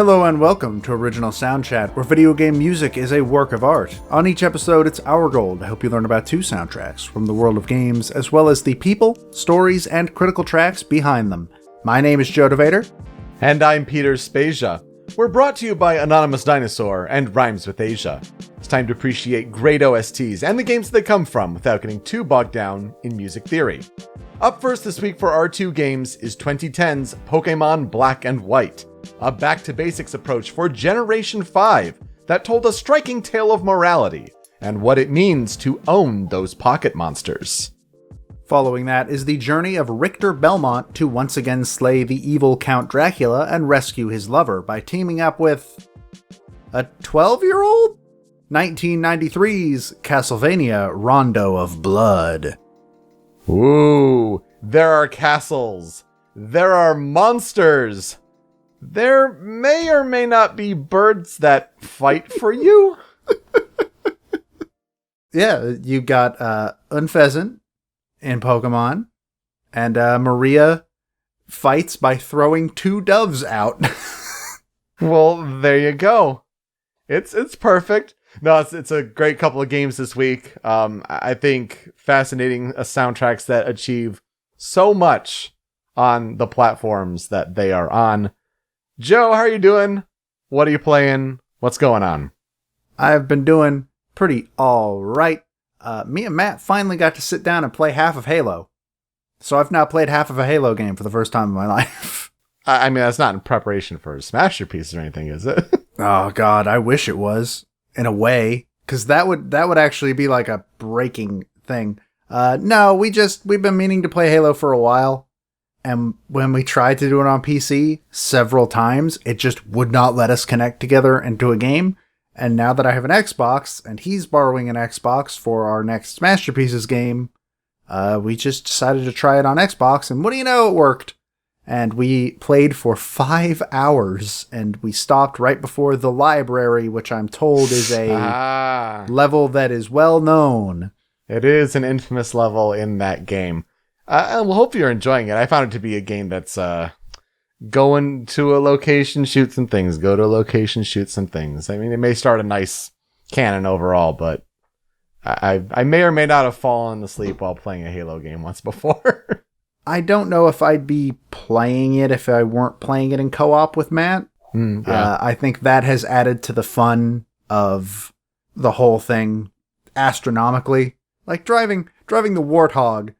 Hello and welcome to Original Soundchat, where video game music is a work of art. On each episode, it's our goal to help you learn about 2 soundtracks from the world of games, as well as the people, stories, and critical tracks behind them. My name is Joe DeVader. And I'm Peter Spezia. We're brought to you by Anonymous Dinosaur and Rhymes with Asia. It's time to appreciate great OSTs and the games they come from without getting too bogged down in music theory. Up first this week for our 2 games is 2010's Pokémon Black and White, a back-to-basics approach for Generation 5 that told a striking tale of morality and what it means to own those pocket monsters. Following that is the journey of Richter Belmont to once again slay the evil Count Dracula and rescue his lover by teaming up with a 12-year-old? 1993's Castlevania Rondo of Blood. Ooh, there are castles. There are monsters. There may or may not be birds that fight for you. Yeah, you got Unpheasant in Pokemon, and Maria fights by throwing 2 doves out. Well, there you go. It's perfect. No, it's a great couple of games this week. I think fascinating soundtracks that achieve so much on the platforms that they are on. Joe, how are you doing? What are you playing? What's going on? I've been doing pretty all right. Me and Matt finally got to sit down and play half of Halo. So I've now played half of a Halo game for the first time in my life. I mean, that's not in preparation for a Smash Your Piece or anything, is it? Oh God, I wish it was. In a way, because that would actually be like a breaking thing. No, we've been meaning to play Halo for a while, and when we tried to do it on PC several times, it just would not let us connect together into a game. And now that I have an Xbox, and he's borrowing an Xbox for our next Masterpieces game, we just decided to try it on Xbox, and what do you know, it worked. And we played for 5 hours, and we stopped right before the library, which I'm told is a level that is well known. It is an infamous level in that game. I hope you're enjoying it. I found it to be a game that's going to a location, shoot some things, go to a location, shoot some things. I mean, it may start a nice canon overall, but I may or may not have fallen asleep while playing a Halo game once before. I don't know if I'd be playing it if I weren't playing it in co-op with Matt. Yeah. I think that has added to the fun of the whole thing astronomically. Like driving the Warthog.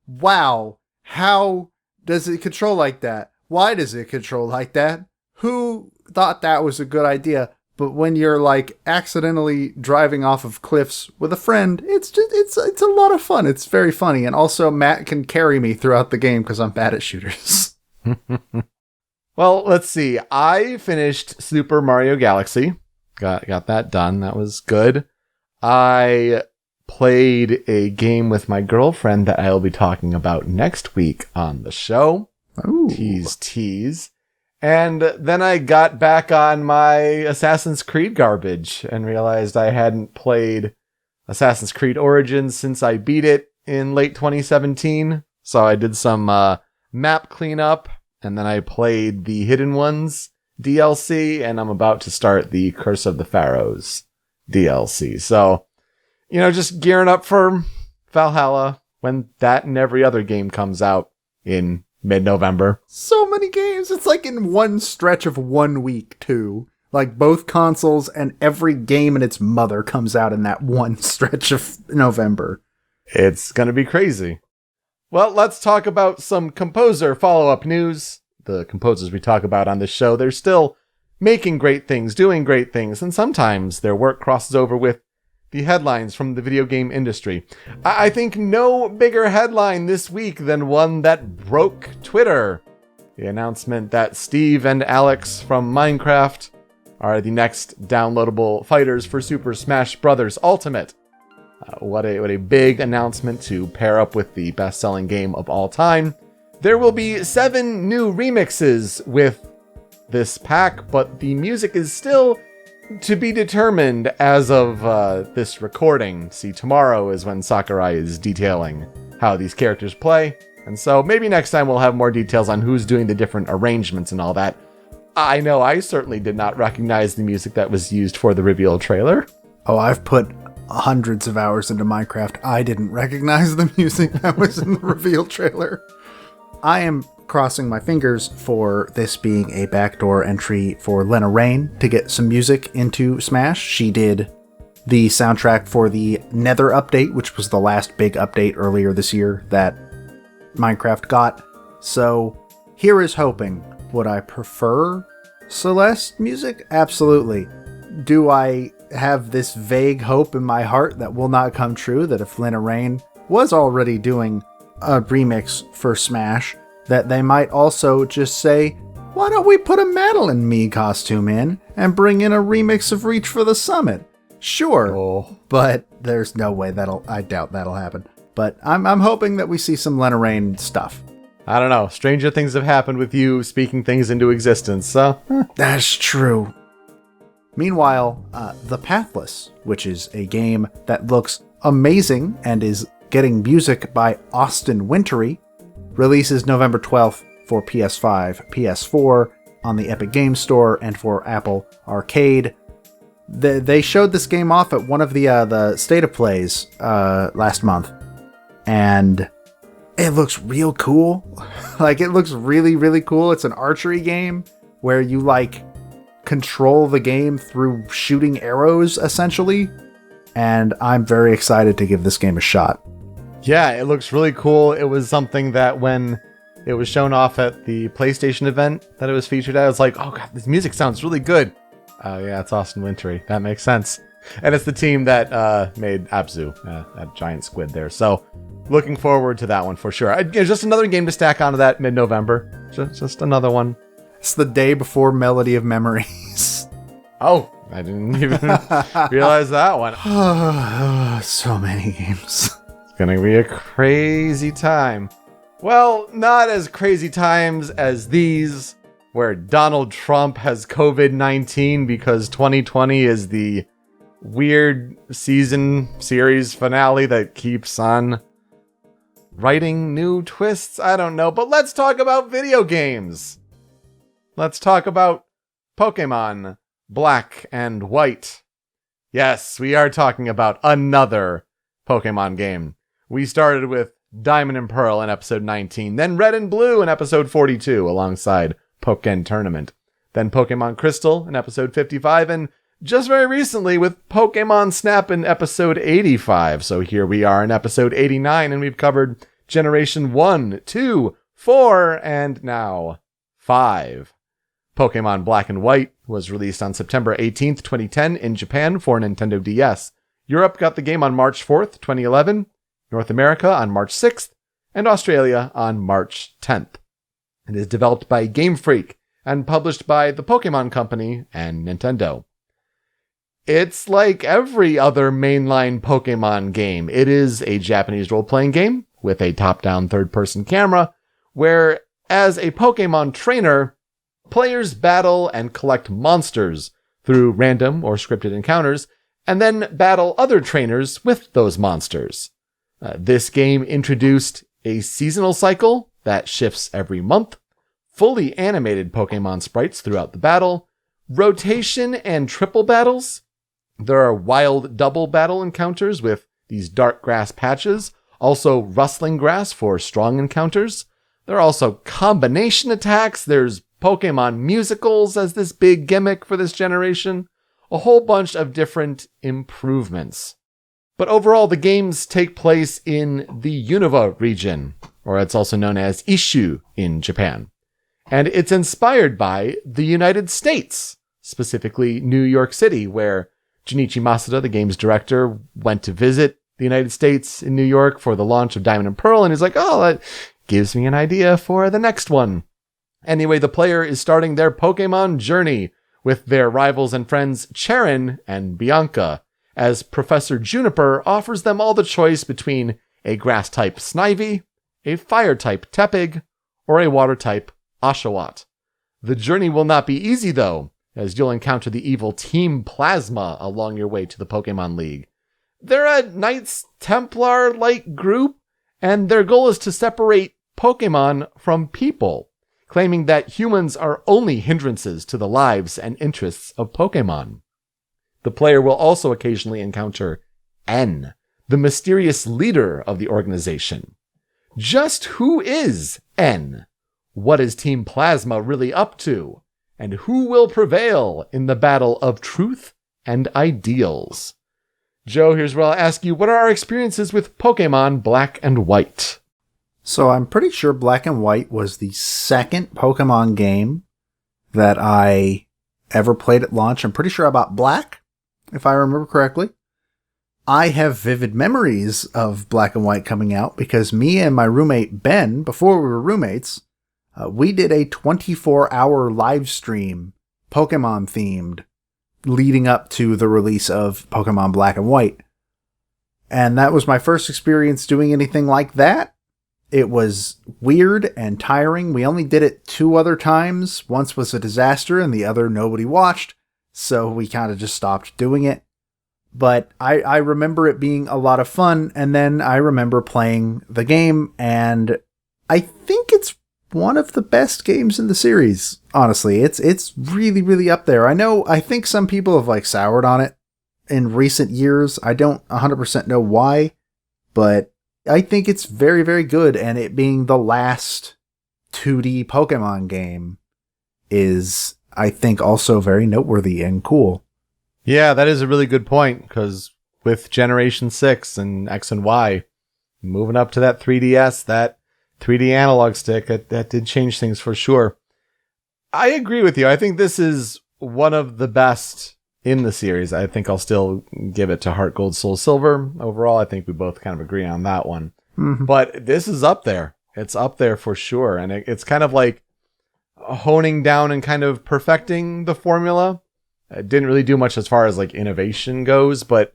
Wow. How does it control like that? Why does it control like that? Who thought that was a good idea? But when you're like accidentally driving off of cliffs with a friend, it's a lot of fun. It's very funny. And also Matt can carry me throughout the game because I'm bad at shooters. Well, let's see. I finished Super Mario Galaxy. Got that done. That was good. I played a game with my girlfriend that I'll be talking about next week on the show. Ooh. Tease. And then I got back on my Assassin's Creed garbage and realized I hadn't played Assassin's Creed Origins since I beat it in late 2017. So I did some map cleanup, and then I played the Hidden Ones DLC, and I'm about to start the Curse of the Pharaohs DLC. So, just gearing up for Valhalla when that and every other game comes out in mid-November. So many games. It's like in one stretch of 1 week, too. Like both consoles and every game and its mother comes out in that one stretch of November. It's gonna be crazy. Well, let's talk about some composer follow-up news. The composers we talk about on this show, they're still making great things, doing great things, and sometimes their work crosses over with the headlines from the video game industry. I think no bigger headline this week than one that broke Twitter. The announcement that Steve and Alex from Minecraft are the next downloadable fighters for Super Smash Bros. Ultimate. What a big announcement to pair up with the best-selling game of all time. There will be 7 new remixes with this pack, but the music is still to be determined as of this recording. See, tomorrow is when Sakurai is detailing how these characters play, and so maybe next time we'll have more details on who's doing the different arrangements and all that. I know I certainly did not recognize the music that was used for the reveal trailer. Oh, I've put hundreds of hours into Minecraft. I didn't recognize the music that was in the reveal trailer. I am crossing my fingers for this being a backdoor entry for Lena Raine to get some music into Smash. She did the soundtrack for the Nether update, which was the last big update earlier this year that Minecraft got. So here is hoping. Would I prefer Celeste music? Absolutely. Do I have this vague hope in my heart that will not come true, that if Lena Raine was already doing a remix for Smash, that they might also just say, why don't we put a Madeline Me costume in and bring in a remix of Reach for the Summit? Sure, but there's no way I doubt that'll happen. But I'm hoping that we see some Lena Raine stuff. I don't know. Stranger things have happened with you speaking things into existence, so... That's true. Meanwhile, The Pathless, which is a game that looks amazing and is getting music by Austin Wintory, releases November 12th for PS5, PS4, on the Epic Games Store, and for Apple Arcade. They showed this game off at one of the State of Plays last month, and it looks real cool. Like, it looks really, really cool. It's an archery game where you, like, control the game through shooting arrows, essentially. And I'm very excited to give this game a shot. Yeah, it looks really cool. It was something that when it was shown off at the PlayStation event that it was featured at, I was like, oh god, this music sounds really good. Oh yeah, it's Austin Wintory. That makes sense. And it's the team that made Abzu, that giant squid there. So, looking forward to that one for sure. Just another game to stack onto that mid-November. Just another one. It's the day before Melody of Memories. Oh, I didn't even realize that one. So many games. It's gonna be a crazy time. Well, not as crazy times as these, where Donald Trump has COVID-19 because 2020 is the weird series finale that keeps on writing new twists. I don't know, but let's talk about video games. Let's talk about Pokémon Black and White. Yes, we are talking about another Pokémon game. We started with Diamond and Pearl in episode 19, then Red and Blue in episode 42 alongside Pokken Tournament, then Pokemon Crystal in episode 55, and just very recently with Pokemon Snap in episode 85. So here we are in episode 89, and we've covered Generation 1, 2, 4, and now 5. Pokemon Black and White was released on September 18th, 2010 in Japan for Nintendo DS. Europe got the game on March 4th, 2011, North America on March 6th, and Australia on March 10th. It is developed by Game Freak and published by the Pokemon Company and Nintendo. It's like every other mainline Pokemon game. It is a Japanese role-playing game with a top-down third-person camera, where, as a Pokemon trainer, players battle and collect monsters through random or scripted encounters, and then battle other trainers with those monsters. This game introduced a seasonal cycle that shifts every month, fully animated Pokemon sprites throughout the battle, rotation and triple battles. There are wild double battle encounters with these dark grass patches, also rustling grass for strong encounters. There are also combination attacks. There's Pokemon musicals as this big gimmick for this generation. A whole bunch of different improvements. But overall, the games take place in the Unova region, or it's also known as Ishu in Japan. And it's inspired by the United States, specifically New York City, where Junichi Masuda, the game's director, went to visit the United States in New York for the launch of Diamond and Pearl, and he's like, oh, that gives me an idea for the next one. Anyway, the player is starting their Pokemon journey with their rivals and friends Charon and Bianca, as Professor Juniper offers them all the choice between a grass-type Snivy, a fire-type Tepig, or a water-type Oshawott. The journey will not be easy, though, as you'll encounter the evil Team Plasma along your way to the Pokemon League. They're a Knights Templar-like group, and their goal is to separate Pokemon from people, claiming that humans are only hindrances to the lives and interests of Pokémon. The player will also occasionally encounter N, the mysterious leader of the organization. Just who is N? What is Team Plasma really up to? And who will prevail in the battle of truth and ideals? Joe, here's where I'll ask you, what are our experiences with Pokémon Black and White? So I'm pretty sure Black and White was the second Pokemon game that I ever played at launch. I'm pretty sure I bought Black, if I remember correctly. I have vivid memories of Black and White coming out because me and my roommate Ben, before we were roommates, we did a 24-hour live stream, Pokemon themed, leading up to the release of Pokemon Black and White. And that was my first experience doing anything like that. It was weird and tiring. We only did it 2 other times. Once was a disaster and the other nobody watched. So we kind of just stopped doing it. But I remember it being a lot of fun. And then I remember playing the game. And I think it's one of the best games in the series. Honestly, it's really, really up there. I think some people have soured on it in recent years. I don't 100% know why, but I think it's very, very good, and it being the last 2D Pokemon game is, I think, also very noteworthy and cool. Yeah, that is a really good point, because with Generation 6 and X and Y, moving up to that 3DS, that 3D analog stick, that did change things for sure. I agree with you. I think this is one of the best in the series. I think I'll still give it to Heart Gold, Soul Silver. Overall, I think we both kind of agree on that one. Mm-hmm. But this is up there. It's up there for sure. And it's kind of like honing down and kind of perfecting the formula. It didn't really do much as far as innovation goes, but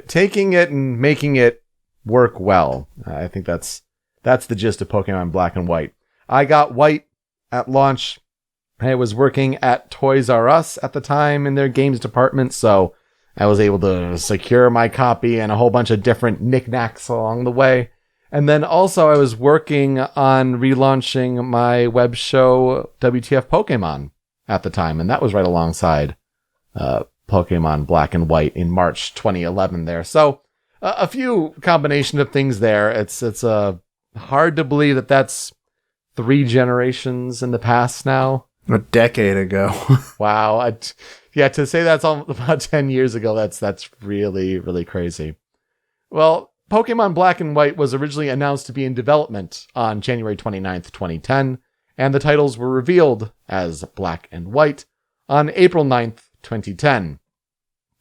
taking it and making it work well. I think that's the gist of Pokemon Black and White. I got White at launch. I was working at Toys R Us at the time in their games department, so I was able to secure my copy and a whole bunch of different knickknacks along the way. And then also I was working on relaunching my web show, WTF Pokemon, at the time, and that was right alongside Pokemon Black and White in March 2011 there. So a few combination of things there. It's hard to believe that that's 3 generations in the past now. A decade ago. Wow. To say that's about 10 years ago, that's really, really crazy. Well, Pokemon Black and White was originally announced to be in development on January 29th, 2010, and the titles were revealed as Black and White on April 9th, 2010.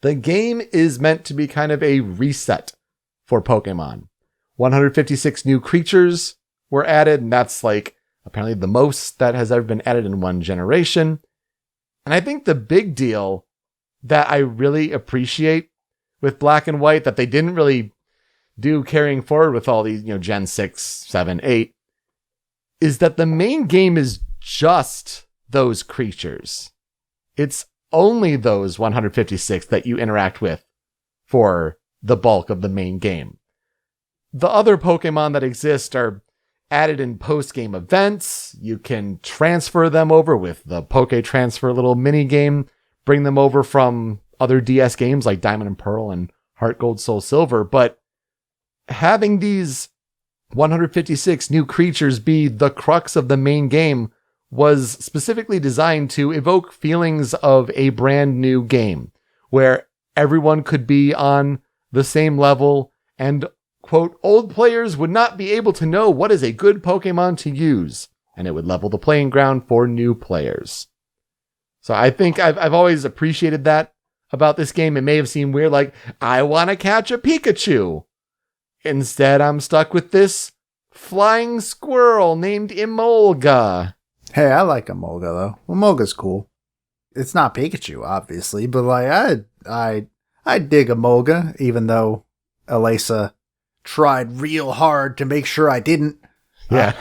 The game is meant to be kind of a reset for Pokemon. 156 new creatures were added, and that's apparently the most that has ever been added in one generation. And I think the big deal that I really appreciate with Black and White that they didn't really do carrying forward with all these, Gen 6, 7, 8, is that the main game is just those creatures. It's only those 156 that you interact with for the bulk of the main game. The other Pokemon that exist are added in post-game events. You can transfer them over with the Poke Transfer little mini game, bring them over from other DS games like Diamond and Pearl and Heart Gold, Soul Silver. But having these 156 new creatures be the crux of the main game was specifically designed to evoke feelings of a brand new game where everyone could be on the same level and, quote, old players would not be able to know what is a good Pokemon to use, and it would level the playing ground for new players. So I think I've always appreciated that about this game. It may have seemed weird, I want to catch a Pikachu. Instead, I'm stuck with this flying squirrel named Emolga. Hey, I like Emolga, though. Emolga's cool. It's not Pikachu, obviously, but I dig Emolga, even though Elesa tried real hard to make sure I didn't. Yeah.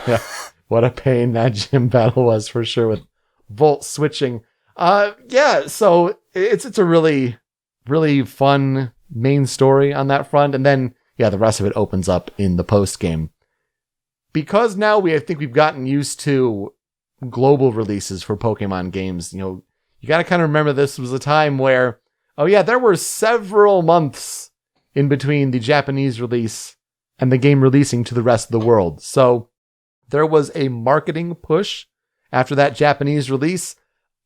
What a pain that gym battle was for sure with Volt switching. So it's a really, really fun main story on that front. And then, the rest of it opens up in the post game. Because now I think we've gotten used to global releases for Pokemon games. You got to kind of remember this was a time where, there were several months in between the Japanese release and the game releasing to the rest of the world. So there was a marketing push after that Japanese release.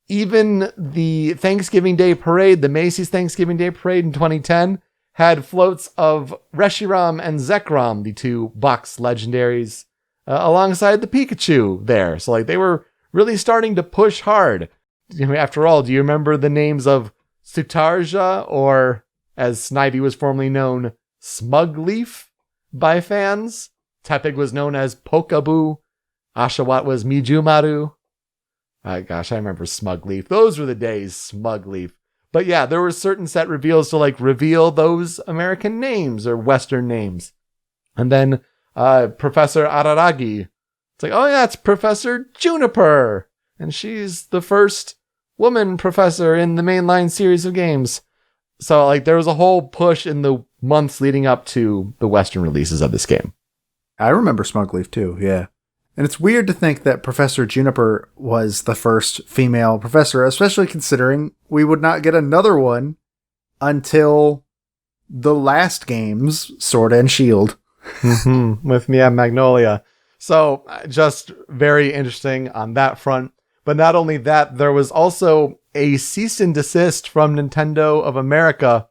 Even the Thanksgiving Day Parade, the Macy's Thanksgiving Day Parade in 2010, had floats of Reshiram and Zekrom, the two box legendaries, alongside the Pikachu there. So they were really starting to push hard. After all, do you remember the names of Sutarja, or as Snivy was formerly known, Smugleaf by fans? Tepig was known as Pokabu. Oshawott was Mijumaru. I remember Smugleaf. Those were the days, Smugleaf. But yeah, there were certain set reveals to reveal those American names or Western names. And then Professor Araragi. It's it's Professor Juniper. And she's the first woman professor in the mainline series of games. So there was a whole push in the months leading up to the Western releases of this game. I remember Smugleaf too, yeah. And it's weird to think that Professor Juniper was the first female professor, especially considering we would not get another one until the last games, Sword and Shield. With Mia Magnolia. So, just very interesting on that front. But not only that, there was also a cease and desist from Nintendo of America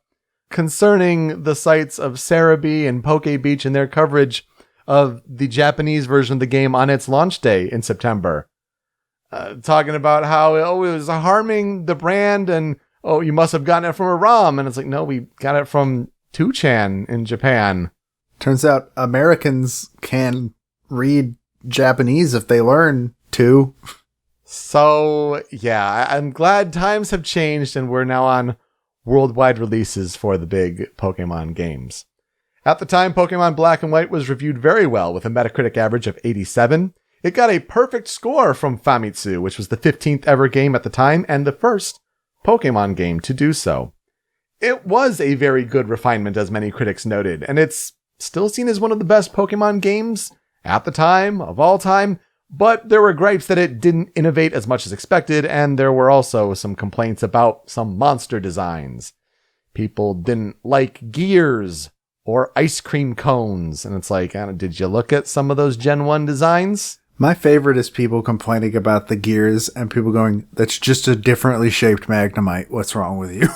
concerning the sites of Cerebi and Poke Beach and their coverage of the Japanese version of the game on its launch day in September. Talking about how it was harming the brand and, you must have gotten it from a ROM. And it's no, we got it from 2chan in Japan. Turns out Americans can read Japanese if they learn to. So, yeah, I'm glad times have changed and we're now on worldwide releases for the big Pokemon games. At the time, Pokemon Black and White was reviewed very well with a Metacritic average of 87. It got a perfect score from Famitsu, which was the 15th ever game at the time and the first Pokemon game to do so. It was a very good refinement, as many critics noted, and it's still seen as one of the best Pokemon games at the time, of all time, but there were gripes that it didn't innovate as much as expected, and there were also some complaints about some monster designs. People didn't like gears or ice cream cones. And it's did you look at some of those Gen 1 designs? My favorite is people complaining about the gears and people going, that's just a differently shaped Magnemite. What's wrong with you?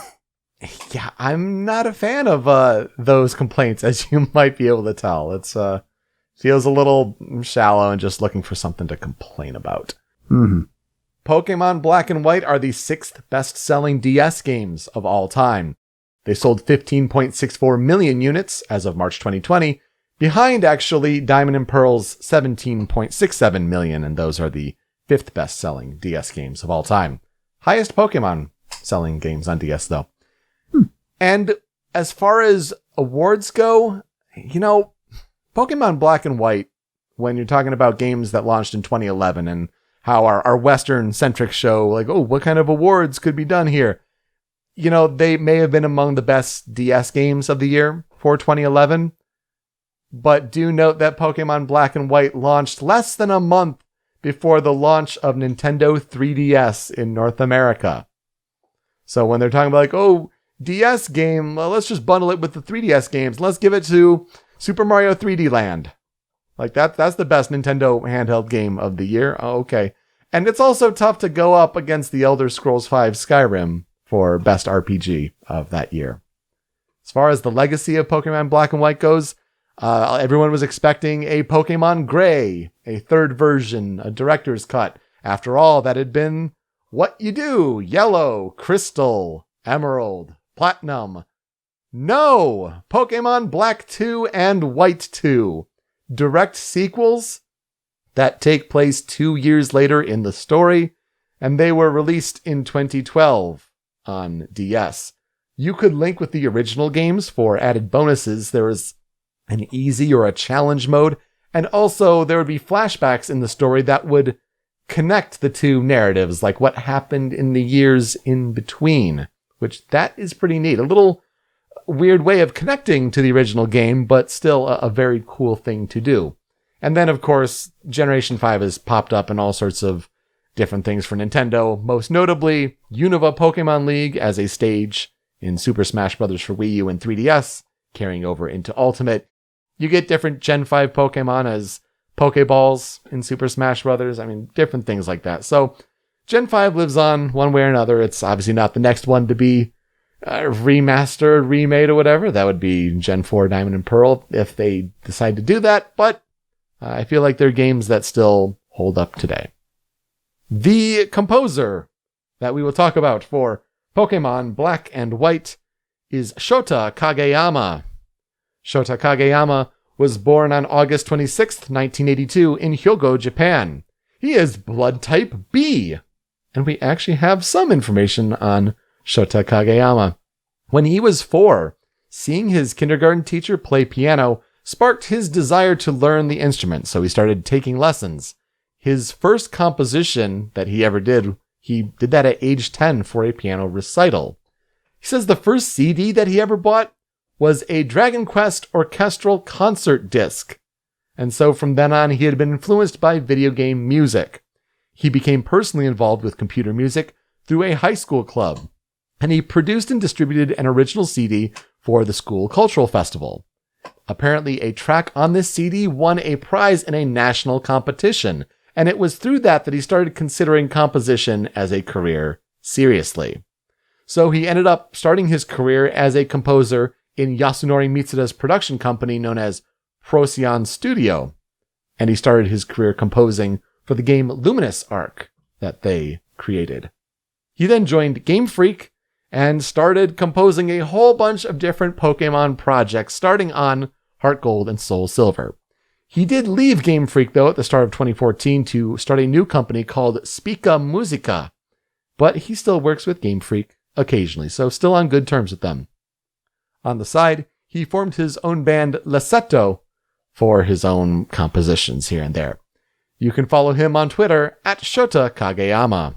Yeah, I'm not a fan of those complaints, as you might be able to tell. It's feels a little shallow and just looking for something to complain about. Mm-hmm. Pokemon Black and White are the 6th best-selling DS games of all time. They sold 15.64 million units as of March 2020, behind actually Diamond and Pearl's 17.67 million, and those are the 5th best-selling DS games of all time. Highest Pokemon selling games on DS, though. And as far as awards go, Pokemon Black and White, when you're talking about games that launched in 2011 and how our Western-centric show, what kind of awards could be done here? They may have been among the best DS games of the year for 2011, but do note that Pokemon Black and White launched less than a month before the launch of Nintendo 3DS in North America. So when they're talking about DS game, well, let's just bundle it with the 3DS games. Let's give it to Super Mario 3D Land. That's the best Nintendo handheld game of the year. Oh, okay. And it's also tough to go up against the Elder Scrolls V Skyrim for best RPG of that year. As far as the legacy of Pokemon Black and White goes, everyone was expecting a Pokemon Gray, a third version, a director's cut. After all, that had been what you do. Yellow, Crystal, Emerald, Platinum. No! Pokemon Black 2 and White 2. Direct sequels that take place 2 years later in the story, and they were released in 2012 on DS. You could link with the original games for added bonuses. There was an easy or a challenge mode, and also there would be flashbacks in the story that would connect the two narratives, like what happened in the years in between, which that is pretty neat. A little weird way of connecting to the original game, but still a very cool thing to do. And then, of course, Generation 5 has popped up in all sorts of different things for Nintendo, most notably Unova Pokemon League as a stage in Super Smash Bros. For Wii U and 3DS, carrying over into Ultimate. You get different Gen 5 Pokemon as Pokeballs in Super Smash Bros. I mean, different things like that. So Gen 5 lives on one way or another. It's obviously not the next one to be remastered, remade, or whatever. That would be Gen 4 Diamond and Pearl if they decide to do that. But I feel like they're games that still hold up today. The composer that we will talk about for Pokemon Black and White is Shota Kageyama. Shota Kageyama was born on August 26th, 1982 in Hyogo, Japan. He is blood type B, and we actually have some information on Shota Kageyama. When he was 4, seeing his kindergarten teacher play piano sparked his desire to learn the instrument, so he started taking lessons. His first composition that he ever did, he did that at age 10 for a piano recital. He says the first CD that he ever bought was a Dragon Quest orchestral concert disc. And so from then on, he had been influenced by video game music. He became personally involved with computer music through a high school club, and he produced and distributed an original CD for the school cultural festival. Apparently, a track on this CD won a prize in a national competition, and it was through that he started considering composition as a career seriously. So he ended up starting his career as a composer in Yasunori Mitsuda's production company known as Procyon Studio, and he started his career composing for the game Luminous Arc that they created. He then joined Game Freak and started composing a whole bunch of different Pokemon projects starting on Heart Gold and Soul Silver. He did leave Game Freak, though, at the start of 2014 to start a new company called Spica Musica, but he still works with Game Freak occasionally, so still on good terms with them. On the side, he formed his own band Lassetto for his own compositions here and there. You can follow him on Twitter at Shota Kageyama.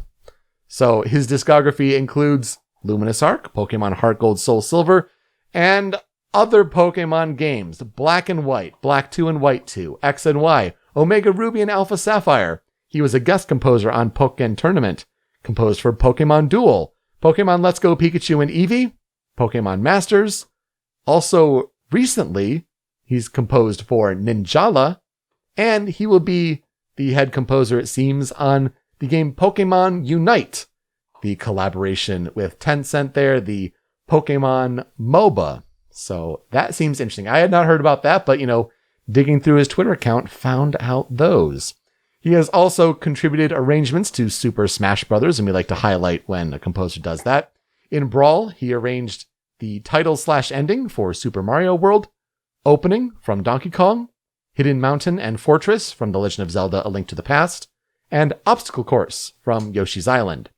So his discography includes Luminous Arc, Pokemon Heart Gold Soul Silver, and other Pokemon games, Black and White, Black 2 and White 2, X and Y, Omega Ruby and Alpha Sapphire. He was a guest composer on Pokken Tournament, composed for Pokemon Duel, Pokemon Let's Go Pikachu and Eevee, Pokemon Masters. Also, recently, he's composed for Ninjala, and he will be the head composer, it seems, on the game Pokemon Unite, the collaboration with Tencent there, the Pokemon MOBA. So that seems interesting. I had not heard about that, but, digging through his Twitter account, found out those. He has also contributed arrangements to Super Smash Bros., and we like to highlight when a composer does that. In Brawl, he arranged the title/ending for Super Mario World, opening from Donkey Kong, Hidden Mountain and Fortress from The Legend of Zelda: A Link to the Past, and Obstacle Course from Yoshi's Island.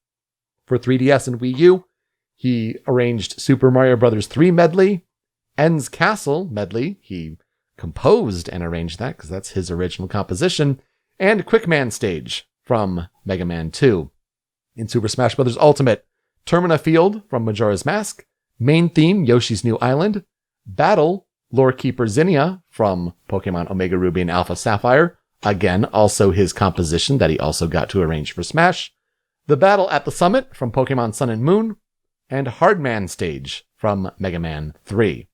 For 3DS and Wii U, he arranged Super Mario Bros. 3 medley, End's Castle medley, he composed and arranged that because that's his original composition, and Quickman Stage from Mega Man 2. In Super Smash Bros. Ultimate, Termina Field from Majora's Mask, Main Theme Yoshi's New Island, Battle Lorekeeper Zinnia from Pokemon Omega Ruby and Alpha Sapphire, again also his composition that he also got to arrange for Smash, The Battle at the Summit from Pokemon Sun and Moon, and Hardman Stage from Mega Man 3.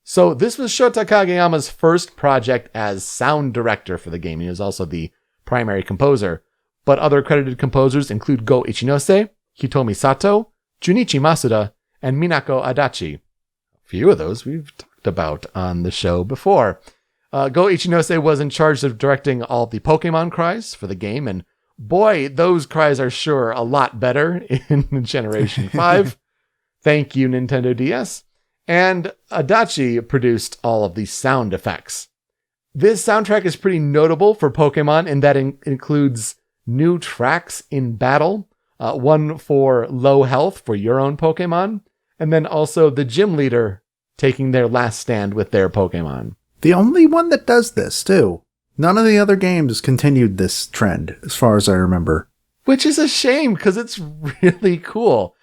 So this was Shota Kageyama's first project as sound director for the game. He was also the primary composer, but other credited composers include Go Ichinose, Hitomi Sato, Junichi Masuda, and Minako Adachi. A few of those we've talked about on the show before. Go Ichinose was in charge of directing all the Pokemon cries for the game, and boy, those cries are sure a lot better in Generation 5. Thank you, Nintendo DS. And Adachi produced all of the sound effects. This soundtrack is pretty notable for Pokemon in that it includes new tracks in battle, one for low health for your own Pokemon, and then also the gym leader taking their last stand with their Pokemon. The only one that does this, too. None of the other games continued this trend, as far as I remember. Which is a shame, because it's really cool.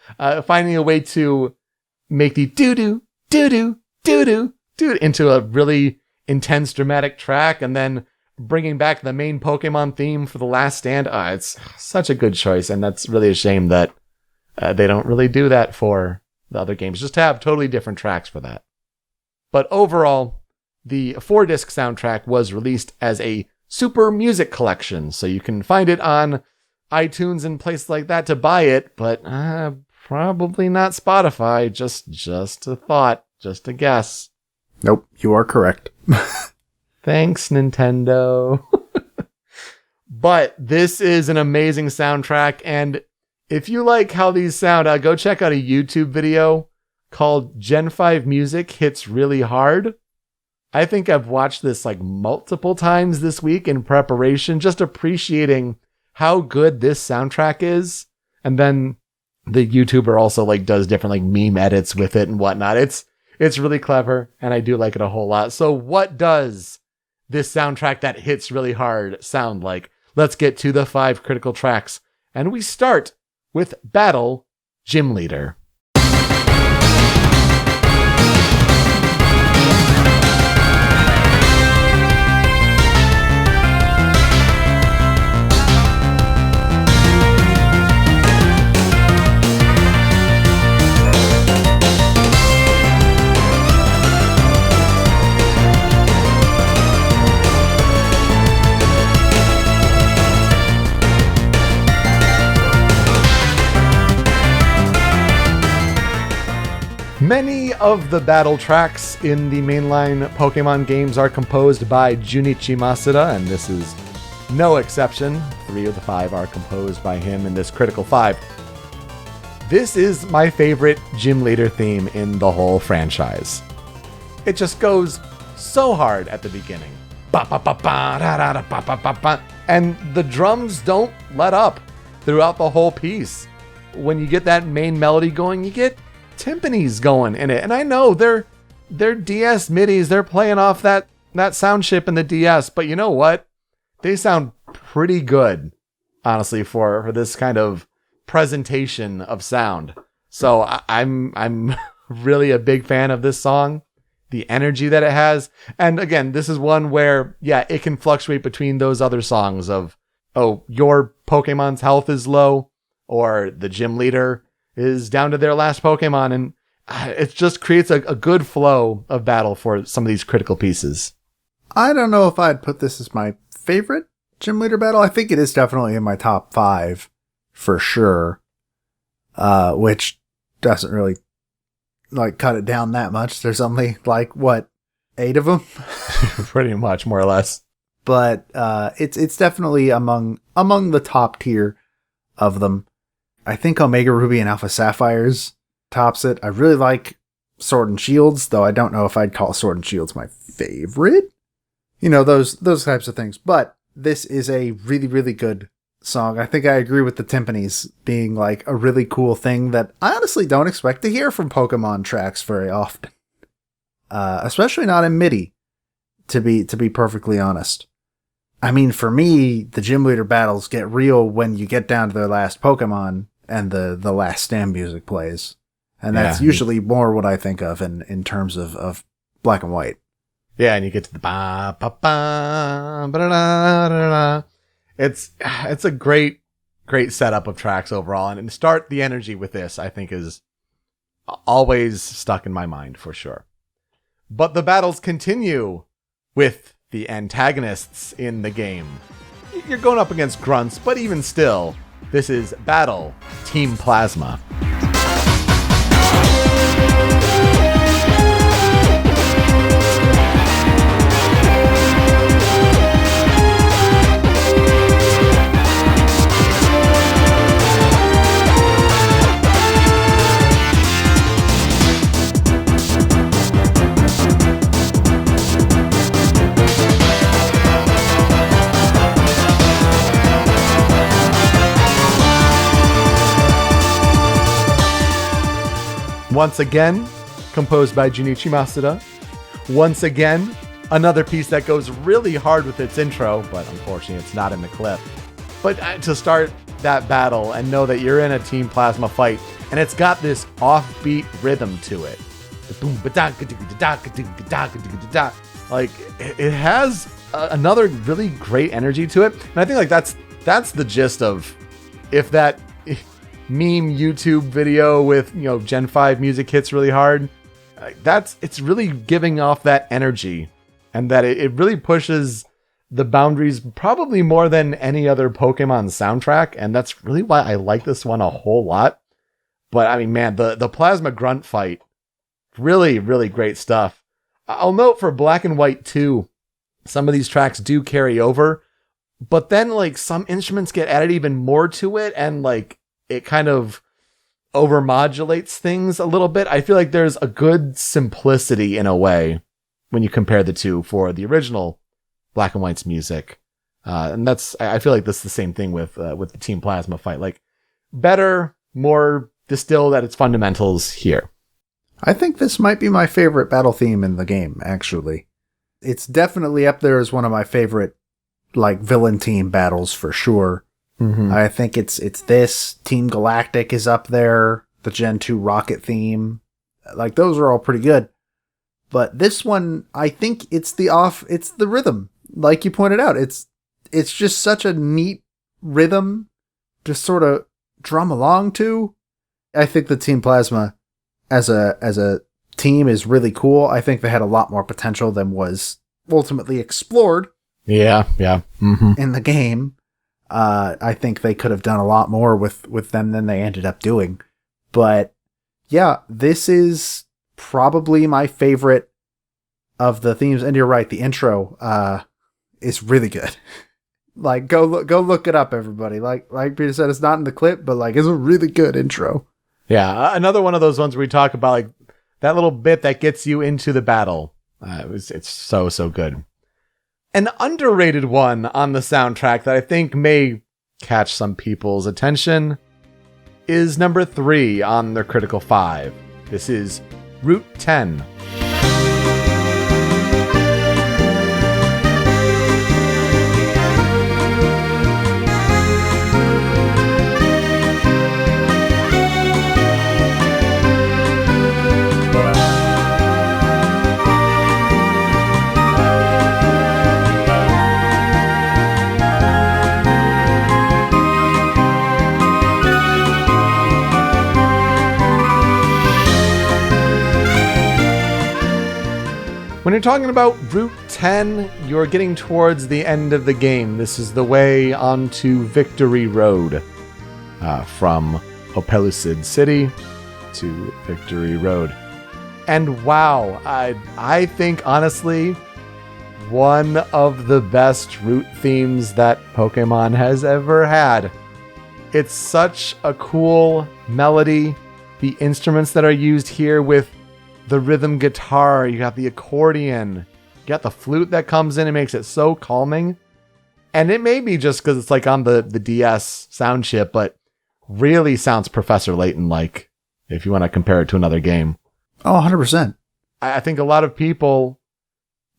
Finding a way to make the doo-doo, doo-doo, doo-doo, doo into a really intense, dramatic track, and then bringing back the main Pokemon theme for The Last Stand. It's such a good choice, and that's really a shame that they don't really do that for the other games. Just have totally different tracks for that. But overall, the 4-disc soundtrack was released as a Super Music Collection, so you can find it on iTunes and places like that to buy it, but probably not Spotify. Just a thought, just a guess. Nope, you are correct. Thanks, Nintendo. But this is an amazing soundtrack, and if you like how these sound, go check out a YouTube video called Gen 5 Music Hits Really Hard. I think I've watched this like multiple times this week in preparation, just appreciating how good this soundtrack is. And then the YouTuber also like does different like meme edits with it and whatnot. It's really clever, and I do like it a whole lot. So what does this soundtrack that hits really hard sound like? Let's get to the 5 critical tracks. And we start with Battle Gym Leader. Many of the battle tracks in the mainline Pokemon games are composed by Junichi Masuda, and this is no exception. 3 of the 5 are composed by him in this Critical 5. This is my favorite gym leader theme in the whole franchise. It just goes so hard at the beginning. And the drums don't let up throughout the whole piece. When you get that main melody going, you get timpanis going in it. And I know they're DS midis, they're playing off that sound chip in the DS, but you know what? They sound pretty good, honestly, for this kind of presentation of sound. So I'm really a big fan of this song, the energy that it has. And again, this is one where, yeah, it can fluctuate between those other songs of, oh, your Pokemon's health is low, or the gym leader is down to their last Pokemon, and it just creates a good flow of battle for some of these critical pieces. I don't know if I'd put this as my favorite gym leader battle. I think it is definitely in my top 5 for sure, which doesn't really like cut it down that much. There's only like, what, 8 of them? Pretty much, more or less. But it's definitely among the top tier of them. I think Omega Ruby and Alpha Sapphires tops it. I really like Sword and Shields, though I don't know if I'd call Sword and Shields my favorite. You know, those types of things. But this is a really, really good song. I think I agree with the timpanis being like a really cool thing that I honestly don't expect to hear from Pokemon tracks very often. Especially not in MIDI, to be perfectly honest. I mean, for me, the gym leader battles get real when you get down to their last Pokemon and the last stand music plays. And that's usually more what I think of in terms of Black and White. Yeah, and you get to the ba ba ba ba da da da da. It's a great setup of tracks overall, and to start the energy with this, I think, is always stuck in my mind for sure. But the battles continue with the antagonists in the game. You're going up against grunts, but even still, this is Battle Team Plasma. Once again, composed by Junichi Masuda. Once again, another piece that goes really hard with its intro, but unfortunately it's not in the clip. But to start that battle and know that you're in a Team Plasma fight, and it's got this offbeat rhythm to it. Like, it has another really great energy to it. And I think like that's the gist of if that meme YouTube video with, Gen 5 music hits really hard, it's really giving off that energy, and that it really pushes the boundaries probably more than any other Pokemon soundtrack. And that's really why I like this one a whole lot. But I mean, man, the Plasma Grunt fight, really, really great stuff. I'll note for Black and White 2, some of these tracks do carry over, but then like some instruments get added even more to it, and like it kind of overmodulates things a little bit. I feel like there's a good simplicity in a way when you compare the two for the original Black and White's music. And I feel like this is the same thing with the Team Plasma fight. Like better, more distilled at its fundamentals here. I think this might be my favorite battle theme in the game, actually. It's definitely up there as one of my favorite, like, villain team battles for sure. Mm-hmm. I think it's this. Team Galactic is up there. The Gen 2 Rocket theme. Like, those are all pretty good. But this one, I think it's the rhythm. Like you pointed out, it's just such a neat rhythm to sort of drum along to. I think the Team Plasma as a team is really cool. I think they had a lot more potential than was ultimately explored. Yeah. Mm-hmm. In the game. I think they could have done a lot more with them than they ended up doing. But yeah, this is probably my favorite of the themes. And you're right, the intro is really good. Like, go look it up, everybody. Like Peter said, it's not in the clip, but like it's a really good intro. Yeah, another one of those ones where we talk about like that little bit that gets you into the battle. It's so good. An underrated one on the soundtrack that I think may catch some people's attention is number 3 on their Critical 5. This is Route 10. When you're talking about Route 10, you're getting towards the end of the game. This is the way onto Victory Road. From Opelucid City to Victory Road. And wow, I think honestly, one of the best route themes that Pokemon has ever had. It's such a cool melody. The instruments that are used here with the rhythm guitar, you got the accordion, you got the flute that comes in and makes it so calming. And it may be just because it's like on the DS sound chip, but really sounds Professor Layton-like, if you want to compare it to another game. Oh, 100%. I think a lot of people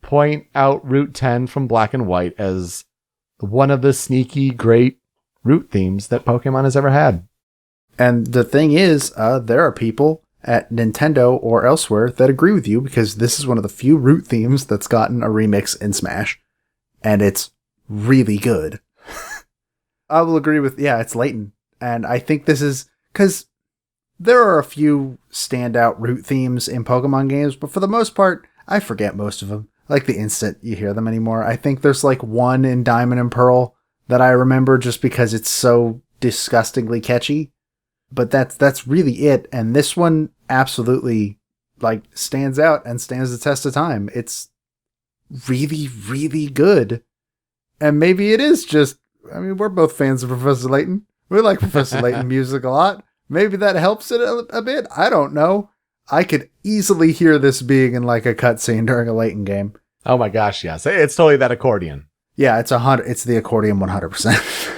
point out Route 10 from Black and White as one of the sneaky, great route themes that Pokemon has ever had. And the thing is, there are people at Nintendo or elsewhere that agree with you, because this is one of the few route themes that's gotten a remix in Smash, and it's really good. I will agree with, it's Layton. And I think this is, because there are a few standout route themes in Pokemon games, but for the most part, I forget most of them. Like the instant you hear them anymore. I think there's like one in Diamond and Pearl that I remember just because it's so disgustingly catchy. But that's really it. And this one absolutely like stands out and stands the test of time. It's really, really good. And maybe it is just, I mean, we're both fans of Professor Layton. We like Professor Layton music a lot. Maybe that helps it a bit. I don't know. I could easily hear this being in like a cutscene during a Layton game. Oh my gosh, yes. It's totally that accordion. Yeah, it's the accordion 100%.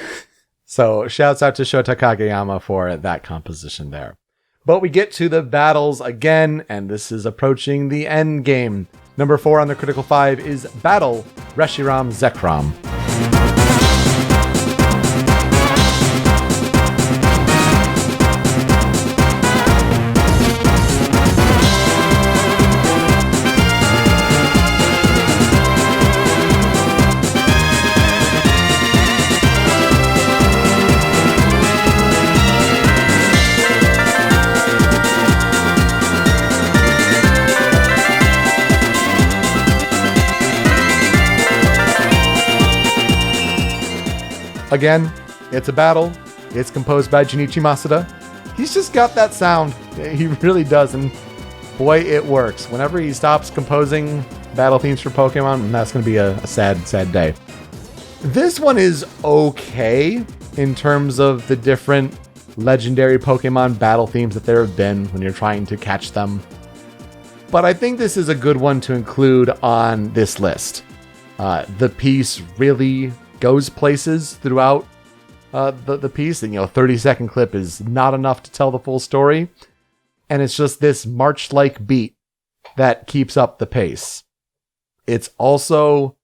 So shouts out to Shota Kageyama for that composition there. But we get to the battles again, and this is approaching the end game. Number 4 on the Critical 5 is Battle Reshiram Zekrom. Again, it's a battle. It's composed by Junichi Masuda. He's just got that sound. He really does, and boy, it works. Whenever he stops composing battle themes for Pokemon, that's going to be a sad, sad day. This one is okay in terms of the different legendary Pokemon battle themes that there have been when you're trying to catch them. But I think this is a good one to include on this list. The piece really goes places throughout the piece. And, 30-second clip is not enough to tell the full story. And it's just this march-like beat that keeps up the pace. It's also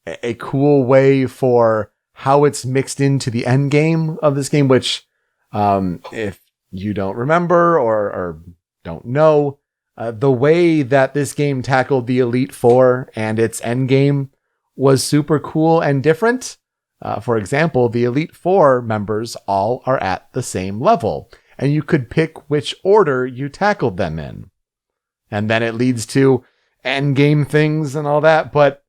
a cool way for how it's mixed into the end game of this game, which, if you don't remember or don't know, the way that this game tackled the Elite Four and its end game was super cool and different. For example, the Elite Four members all are at the same level, and you could pick which order you tackled them in. And then it leads to end game things and all that, but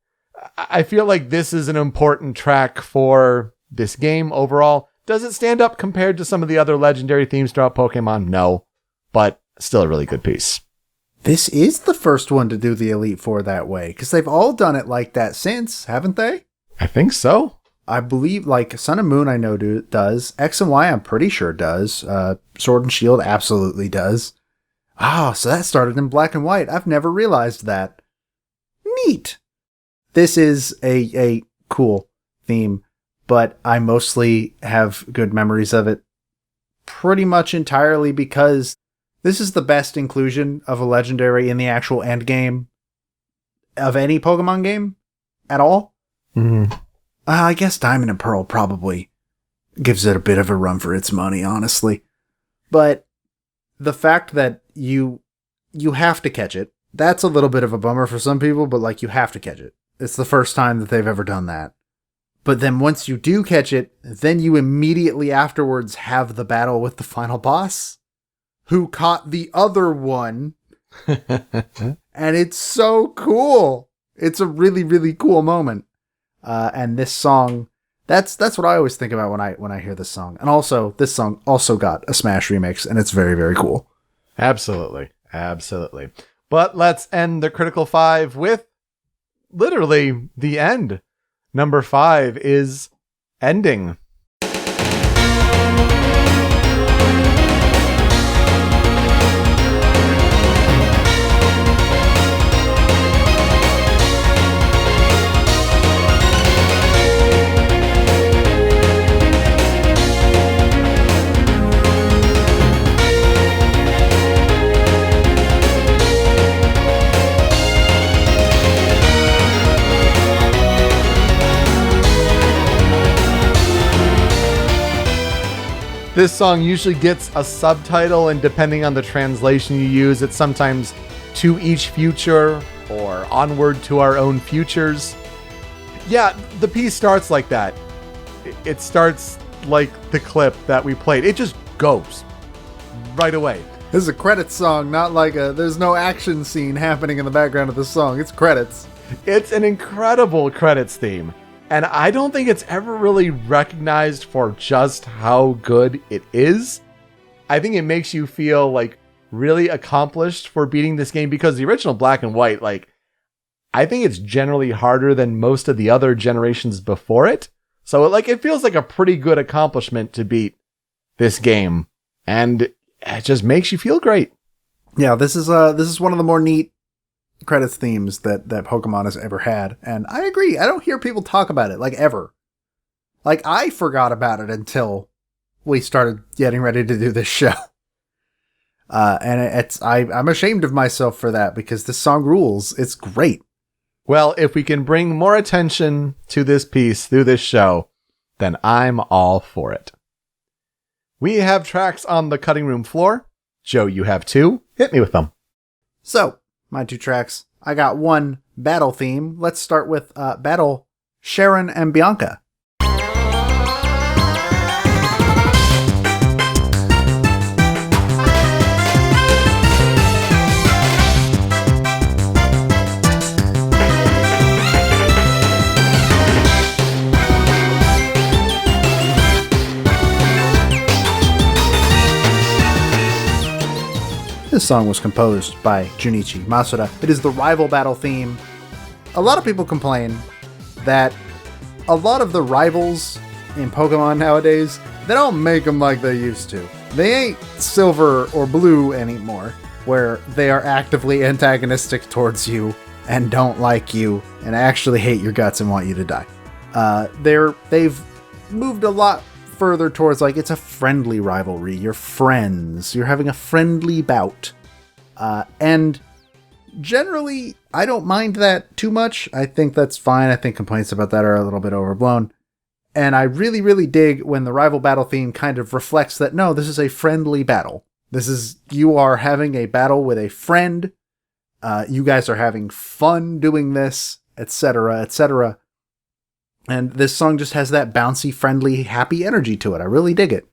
I feel like this is an important track for this game overall. Does it stand up compared to some of the other legendary themes throughout Pokemon? No, but still a really good piece. This is the first one to do the Elite Four that way, because they've all done it like that since, haven't they? I think so. I believe, like, Sun and Moon I know does. X and Y I'm pretty sure does. Sword and Shield absolutely does. So that started in Black and White. I've never realized that. Neat. This is a cool theme, but I mostly have good memories of it pretty much entirely because this is the best inclusion of a legendary in the actual end game of any Pokemon game at all. Mm-hmm. I guess Diamond and Pearl probably gives it a bit of a run for its money, honestly. But the fact that you have to catch it, that's a little bit of a bummer for some people, but like you have to catch it. It's the first time that they've ever done that. But then once you do catch it, then you immediately afterwards have the battle with the final boss, who caught the other one. And it's so cool. It's a really, really cool moment. And this song, that's what I always think about when I hear this song. And also, this song also got a Smash remix, and it's very, very cool. Absolutely. Absolutely. But let's end the Critical 5 with literally the end. Number 5 is Ending. This song usually gets a subtitle, and depending on the translation you use, it's sometimes To Each Future or Onward to Our Own Futures. Yeah, the piece starts like that. It starts like the clip that we played. It just goes right away. This is a credits song, not like there's no action scene happening in the background of the song. It's credits. It's an incredible credits theme. And I don't think it's ever really recognized for just how good it is. I think it makes you feel like really accomplished for beating this game, because the original Black and White, like, I think it's generally harder than most of the other generations before it. So it feels like a pretty good accomplishment to beat this game, and it just makes you feel great. Yeah, this is one of the more neat credits themes that Pokemon has ever had, and I agree. I don't hear people talk about it, like, ever. Like, I forgot about it until we started getting ready to do this show. And I'm ashamed of myself for that, because this song rules. It's great. Well, if we can bring more attention to this piece through this show, then I'm all for it. We have tracks on the cutting room floor. Joe, you have 2. Hit me with them. So, my 2 tracks. I got 1 battle theme. Let's start with Battle Sharon and Bianca. This song was composed by Junichi Masuda. It is the rival battle theme. A lot of people complain that a lot of the rivals in Pokemon nowadays, they don't make them like they used to. They ain't silver or blue anymore, where they are actively antagonistic towards you and don't like you and actually hate your guts and want you to die. They've moved a lot further towards like it's a friendly rivalry. You're friends. You're having a friendly bout. And generally, I don't mind that too much. I think that's fine. I think complaints about that are a little bit overblown. And I really, really dig when the rival battle theme kind of reflects that, no, this is a friendly battle. You are having a battle with a friend. You guys are having fun doing this, etc., etc. And this song just has that bouncy, friendly, happy energy to it. I really dig it.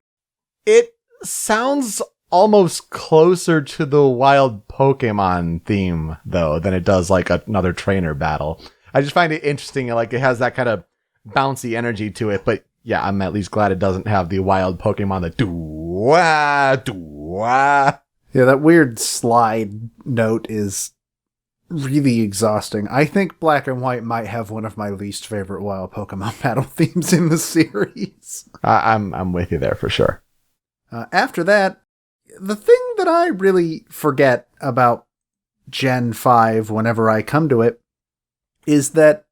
It sounds almost closer to the wild Pokemon theme, though, than it does like another trainer battle. I just find it interesting. Like, it has that kind of bouncy energy to it, but yeah, I'm at least glad it doesn't have the wild Pokemon that do-wah, do-wah. Yeah, that weird slide note is really exhausting. I think Black and White might have one of my least favorite wild Pokemon battle themes in the series. I'm with you there for sure. After that, the thing that I really forget about Gen 5 whenever I come to it is that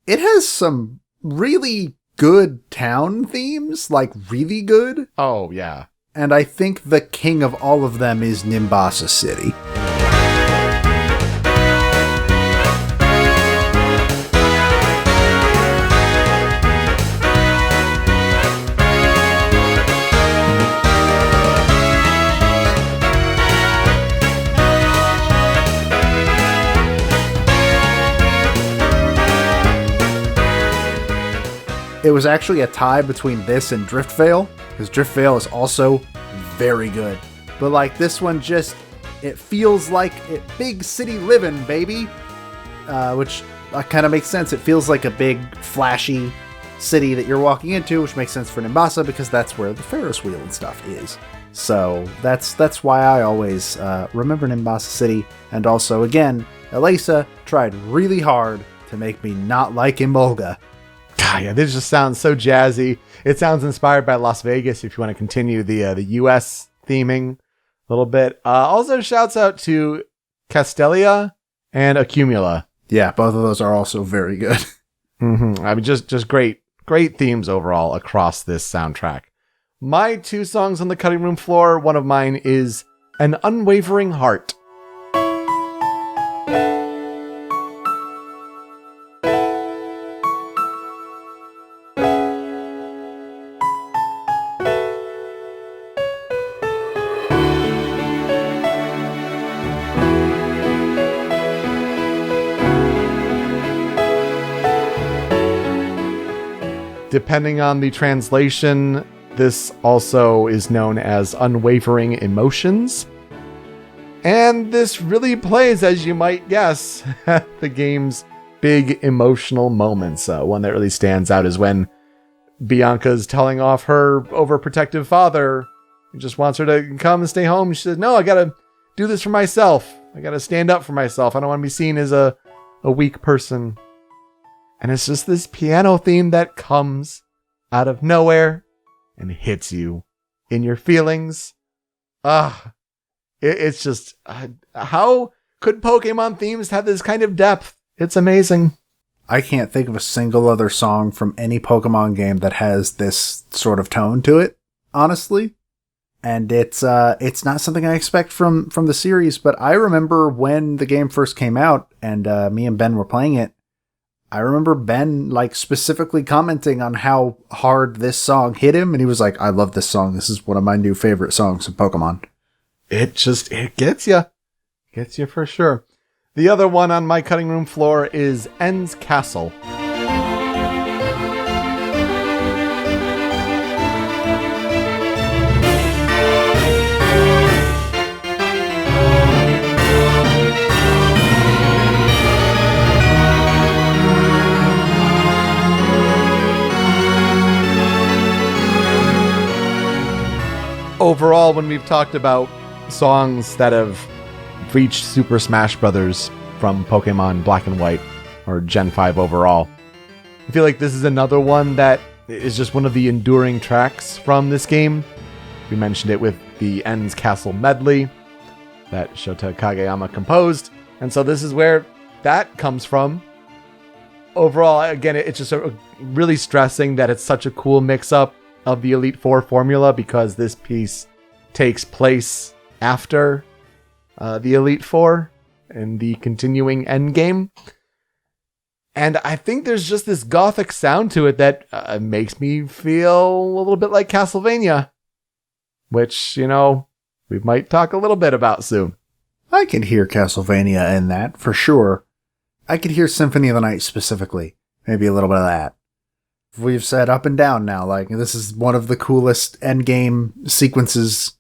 it has some really good town themes, like really good. Oh, yeah. And I think the king of all of them is Nimbasa City. It was actually a tie between this and Driftvale, because Driftvale is also very good. But like this one it feels like big city living, baby. Which kind of makes sense. It feels like a big, flashy city that you're walking into, which makes sense for Nimbasa, because that's where the Ferris wheel and stuff is. So that's why I always remember Nimbasa City. And also, again, Elisa tried really hard to make me not like Emolga. God, yeah, this just sounds so jazzy. It sounds inspired by Las Vegas, if you want to continue the US theming a little bit. Also, shouts out to Castelia and Accumula. Yeah, both of those are also very good. Mm-hmm. I mean, just great themes overall across this soundtrack. My two songs on the cutting room floor, one of mine is An Unwavering Heart. Depending on the translation, this also is known as Unwavering Emotions. And this really plays, as you might guess, the game's big emotional moments. One that really stands out is when Bianca's telling off her overprotective father. He just wants her to come and stay home. She says, no, I gotta do this for myself. I gotta stand up for myself. I don't want to be seen as a weak person. And it's just this piano theme that comes out of nowhere and hits you in your feelings. It's just, how could Pokemon themes have this kind of depth? It's amazing. I can't think of a single other song from any Pokemon game that has this sort of tone to it, honestly. And it's not something I expect from the series, but I remember when the game first came out and me and Ben were playing it, I remember Ben like specifically commenting on how hard this song hit him, and he was like, I love this song. This is one of my new favorite songs in Pokemon. It gets you. Gets you for sure. The other one on my cutting room floor is En's Castle. Overall, when we've talked about songs that have reached Super Smash Brothers from Pokemon Black and White, or Gen 5 overall. I feel like this is another one that is just one of the enduring tracks from this game. We mentioned it with the Ends Castle medley that Shota Kageyama composed, and so this is where that comes from. Overall, again, it's just really stressing that it's such a cool mix-up of the Elite Four formula, because this piece takes place after the Elite Four in the continuing endgame. And I think there's just this gothic sound to it that makes me feel a little bit like Castlevania, which, you know, we might talk a little bit about soon. I can hear Castlevania in that, for sure. I could hear Symphony of the Night specifically. Maybe a little bit of that. We've said up and down now, like, this is one of the coolest endgame sequences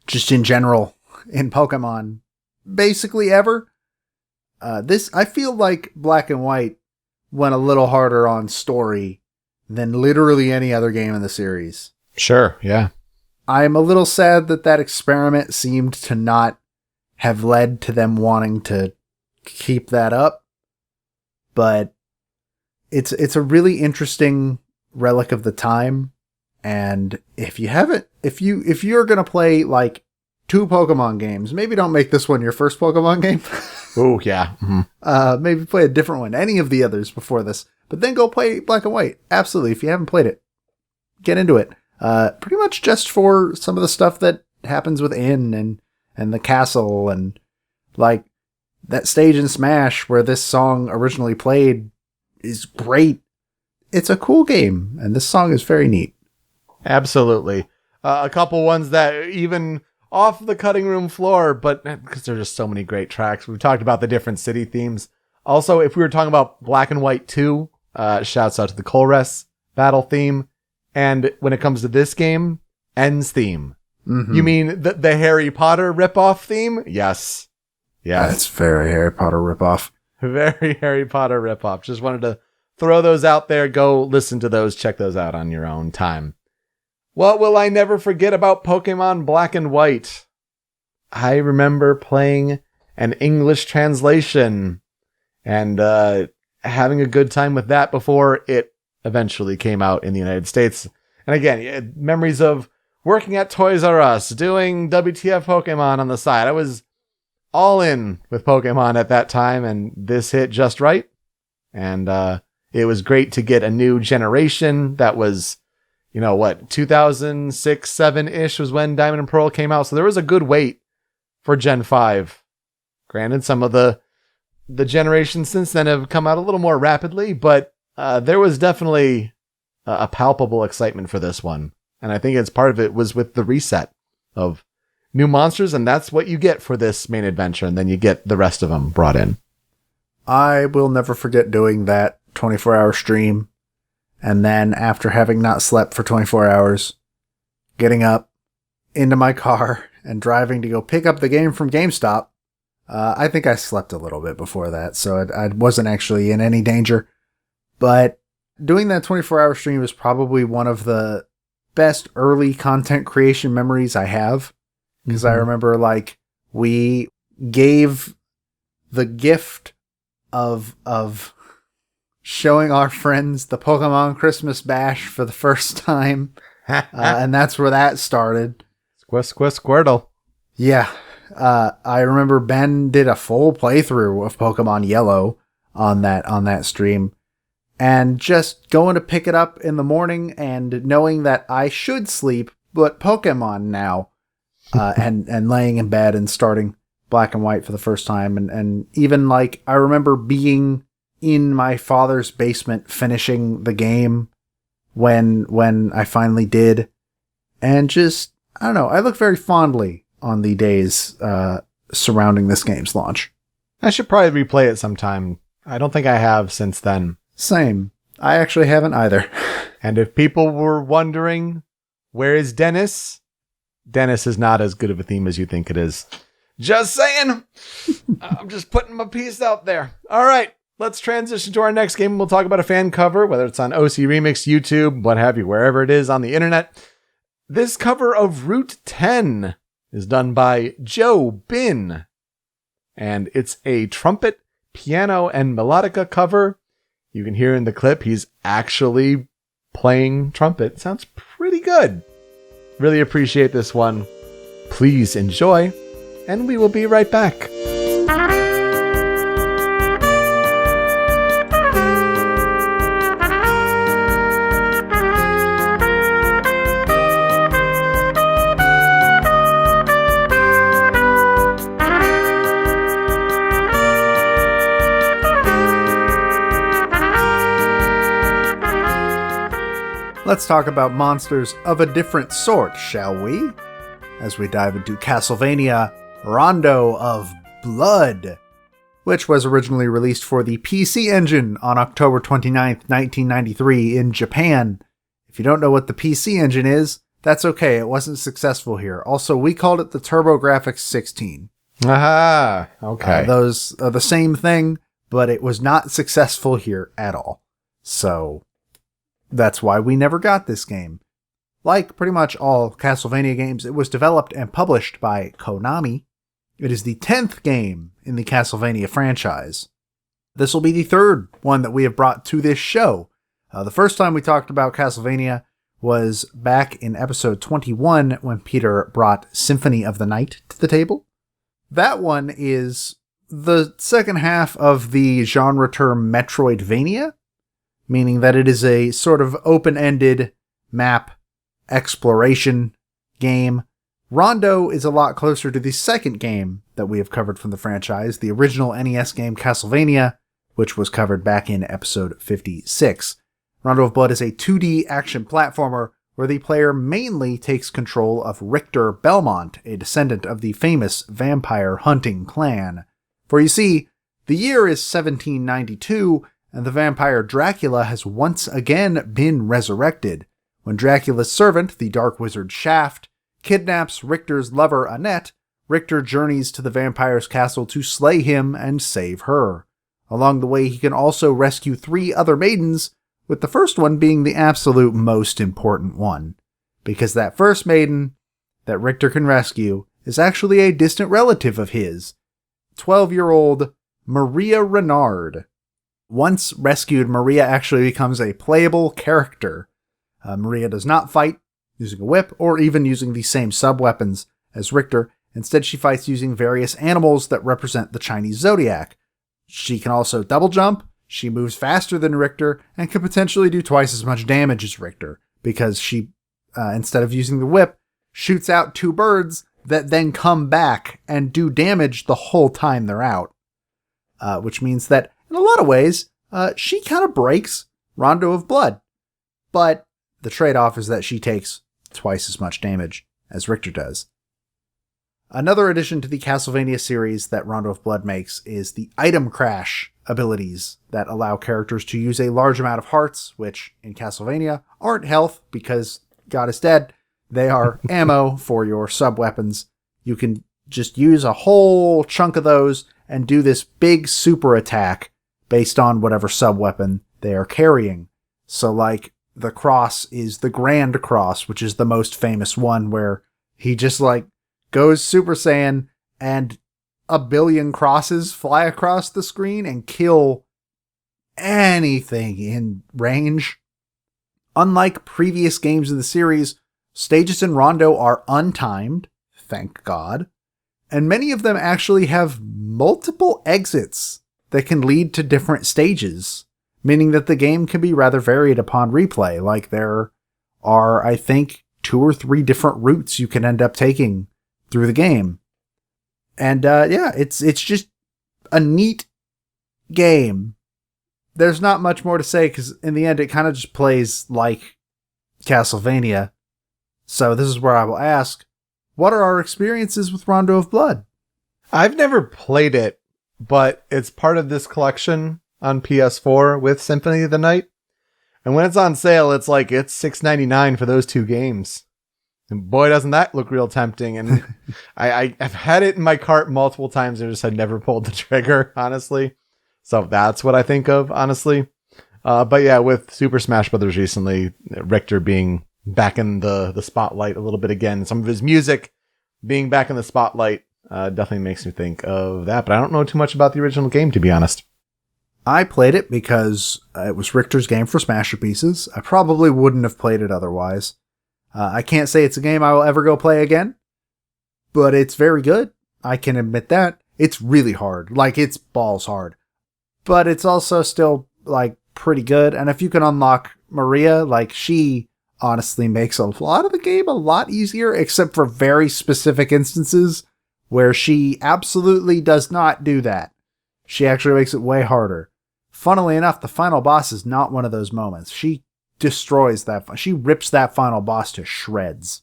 just in general in Pokemon basically ever. I feel like Black and White went a little harder on story than literally any other game in the series. Sure, yeah. I'm a little sad that experiment seemed to not have led to them wanting to keep that up, but it's a really interesting relic of the time. And if you're gonna play like 2 Pokemon games, maybe don't make this one your first Pokemon game. Oh yeah. Mm-hmm. Maybe play a different one, any of the others before this, but then go play Black and White. Absolutely, if you haven't played it, get into it. Pretty much just for some of the stuff that happens within and the castle, and like that stage in Smash where this song originally played is great. It's a cool game, and this song is very neat. Absolutely. A couple ones that even off the cutting room floor, but because there's just so many great tracks. We've talked about the different city themes. Also, if we were talking about Black and White 2, shouts out to the Colress battle theme. And when it comes to this game, Ends theme. Mm-hmm. You mean the Harry Potter ripoff theme? Yes. Yes. That's very Harry Potter ripoff. Very Harry Potter ripoff. Just wanted to throw those out there. Go listen to those. Check those out on your own time. What will I never forget about Pokemon Black and White? I remember playing an English translation and having a good time with that before it eventually came out in the United States. And again, memories of working at Toys R Us, doing WTF Pokemon on the side. I was all in with Pokemon at that time, and this hit just right. And it was great to get a new generation that was, 2006, 7-ish was when Diamond and Pearl came out. So there was a good wait for Gen 5. Granted, some of the generations since then have come out a little more rapidly, but there was definitely a palpable excitement for this one. And I think it's part of it was with the reset of new monsters, and that's what you get for this main adventure, and then you get the rest of them brought in. I will never forget doing that 24-hour stream, and then after having not slept for 24 hours, getting up into my car and driving to go pick up the game from GameStop. I think I slept a little bit before that, so I wasn't actually in any danger. But doing that 24-hour stream is probably one of the best early content creation memories I have. Because I remember, we gave the gift of showing our friends the Pokemon Christmas Bash for the first time. And that's where that started. Squirtle. Yeah. I remember Ben did a full playthrough of Pokemon Yellow on that stream. And just going to pick it up in the morning and knowing that I should sleep, but Pokemon now. And laying in bed and starting Black and White for the first time. And even I remember being in my father's basement finishing the game when I finally did. And just, I don't know, I look very fondly on the days surrounding this game's launch. I should probably replay it sometime. I don't think I have since then. Same. I actually haven't either. And if people were wondering, where is Dennis? Dennis is not as good of a theme as you think it is. Just saying. I'm just putting my piece out there. All right, let's transition to our next game. We'll talk about a fan cover, whether it's on OC Remix, YouTube, what have you, wherever it is on the internet. This cover of Route 10 is done by Joe Bin. And it's a trumpet, piano, and melodica cover. You can hear in the clip he's actually playing trumpet. Sounds pretty good. Really appreciate this one. Please enjoy, and we will be right back. Let's talk about monsters of a different sort, shall we? As we dive into Castlevania Rondo of Blood, which was originally released for the PC Engine on October 29th, 1993 in Japan. If you don't know what the PC Engine is, that's okay, it wasn't successful here. Also, we called it the TurboGrafx 16. Aha, okay. Those are the same thing, but it was not successful here at all. So that's why we never got this game. Like pretty much all Castlevania games, it was developed and published by Konami. It is the 10th game in the Castlevania franchise. This will be the third one that we have brought to this show. The first time we talked about Castlevania was back in episode 21 when Peter brought Symphony of the Night to the table. That one is the second half of the genre term Metroidvania, meaning that it is a sort of open-ended map exploration game. Rondo is a lot closer to the second game that we have covered from the franchise, the original NES game Castlevania, which was covered back in episode 56. Rondo of Blood is a 2D action platformer where the player mainly takes control of Richter Belmont, a descendant of the famous vampire hunting clan. For you see, the year is 1792, and the vampire Dracula has once again been resurrected. When Dracula's servant, the dark wizard Shaft, kidnaps Richter's lover Annette, Richter journeys to the vampire's castle to slay him and save her. Along the way, he can also rescue 3 other maidens, with the first one being the absolute most important one, because that first maiden that Richter can rescue is actually a distant relative of his, 12-year-old Maria Renard. Once rescued, Maria actually becomes a playable character. Maria does not fight using a whip or even using the same sub-weapons as Richter. Instead, she fights using various animals that represent the Chinese zodiac. She can also double jump, she moves faster than Richter, and can potentially do twice as much damage as Richter, because she, instead of using the whip, shoots out 2 birds that then come back and do damage the whole time they're out. Which means that in a lot of ways, she kind of breaks Rondo of Blood. But the trade-off is that she takes twice as much damage as Richter does. Another addition to the Castlevania series that Rondo of Blood makes is the item crash abilities that allow characters to use a large amount of hearts, which in Castlevania aren't health because God is dead. They are ammo for your sub-weapons. You can just use a whole chunk of those and do this big super attack based on whatever sub-weapon they are carrying. So like the cross is the Grand Cross, which is the most famous one, where he just like goes Super Saiyan and a billion crosses fly across the screen and kill anything in range. Unlike previous games in the series, stages in Rondo are untimed, thank God, and many of them actually have multiple exits that can lead to different stages, meaning that the game can be rather varied upon replay. Like there are, I think, 2 or 3 different routes you can end up taking through the game. And it's just a neat game. There's not much more to say because in the end it kind of just plays like Castlevania. So this is where I will ask, what are our experiences with Rondo of Blood? I've never played it, but it's part of this collection on PS4 with Symphony of the Night. And when it's on sale, it's like it's $6.99 for those 2 games. And boy, doesn't that look real tempting. And I've had it in my cart multiple times. I just had never pulled the trigger, honestly. So that's what I think of, honestly. But yeah, with Super Smash Brothers recently, Richter being back in the spotlight a little bit again, some of his music being back in the spotlight definitely makes me think of that, but I don't know too much about the original game, to be honest. I played it because it was Richter's game for Smasher Pieces. I probably wouldn't have played it otherwise. I can't say it's a game I will ever go play again, but it's very good. I can admit that. It's really hard. Like, it's balls hard. But it's also still, like, pretty good. And if you can unlock Maria, like, she honestly makes a lot of the game a lot easier, except for very specific instances where she absolutely does not do that. She actually makes it way harder. Funnily enough, the final boss is not one of those moments. She destroys that. She rips that final boss to shreds.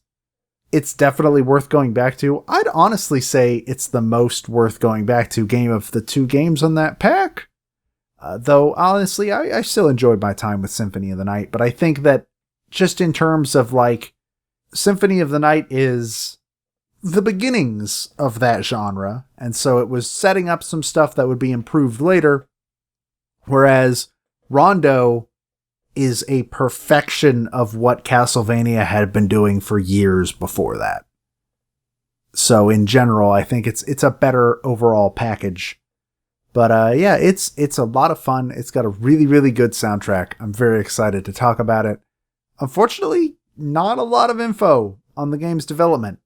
It's definitely worth going back to. I'd honestly say it's the most worth going back to game of the two games on that pack. Though, honestly, I still enjoyed my time with Symphony of the Night, but I think that just in terms of, like, Symphony of the Night is the beginnings of that genre, and so it was setting up some stuff that would be improved later, whereas Rondo is a perfection of what Castlevania had been doing for years before that. So in general, I think it's a better overall package. But yeah, it's a lot of fun. It's got a really, really good soundtrack. I'm very excited to talk about it. Unfortunately, not a lot of info on the game's development.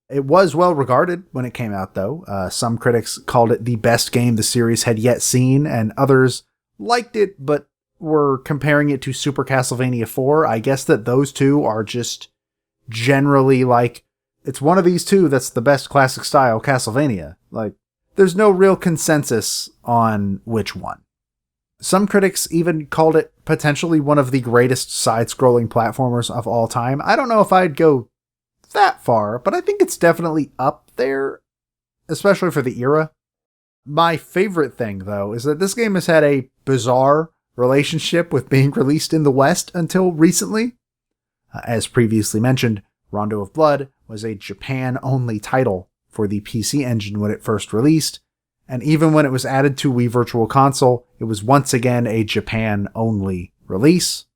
It was well regarded when it came out, though. Some critics called it the best game the series had yet seen, and others liked it, but were comparing it to Super Castlevania 4. I guess that those two are just generally like, it's one of these two that's the best classic style Castlevania. Like, there's no real consensus on which one. Some critics even called it potentially one of the greatest side-scrolling platformers of all time. I don't know if I'd go that far, but I think it's definitely up there, especially for the era. My favorite thing, though, is that this game has had a bizarre relationship with being released in the West until recently. As previously mentioned, Rondo of Blood was a Japan-only title for the PC Engine when it first released, and even when it was added to Wii Virtual Console, it was once again a Japan-only release.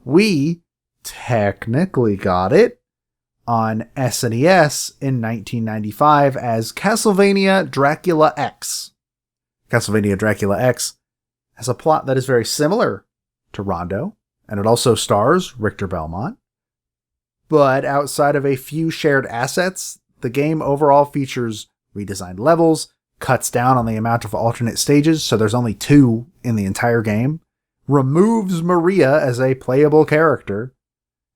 We technically got it on SNES in 1995 as Castlevania Dracula X. Castlevania Dracula X has a plot that is very similar to Rondo, and it also stars Richter Belmont. But outside of a few shared assets, the game overall features redesigned levels, cuts down on the amount of alternate stages, so there's only 2 in the entire game, removes Maria as a playable character,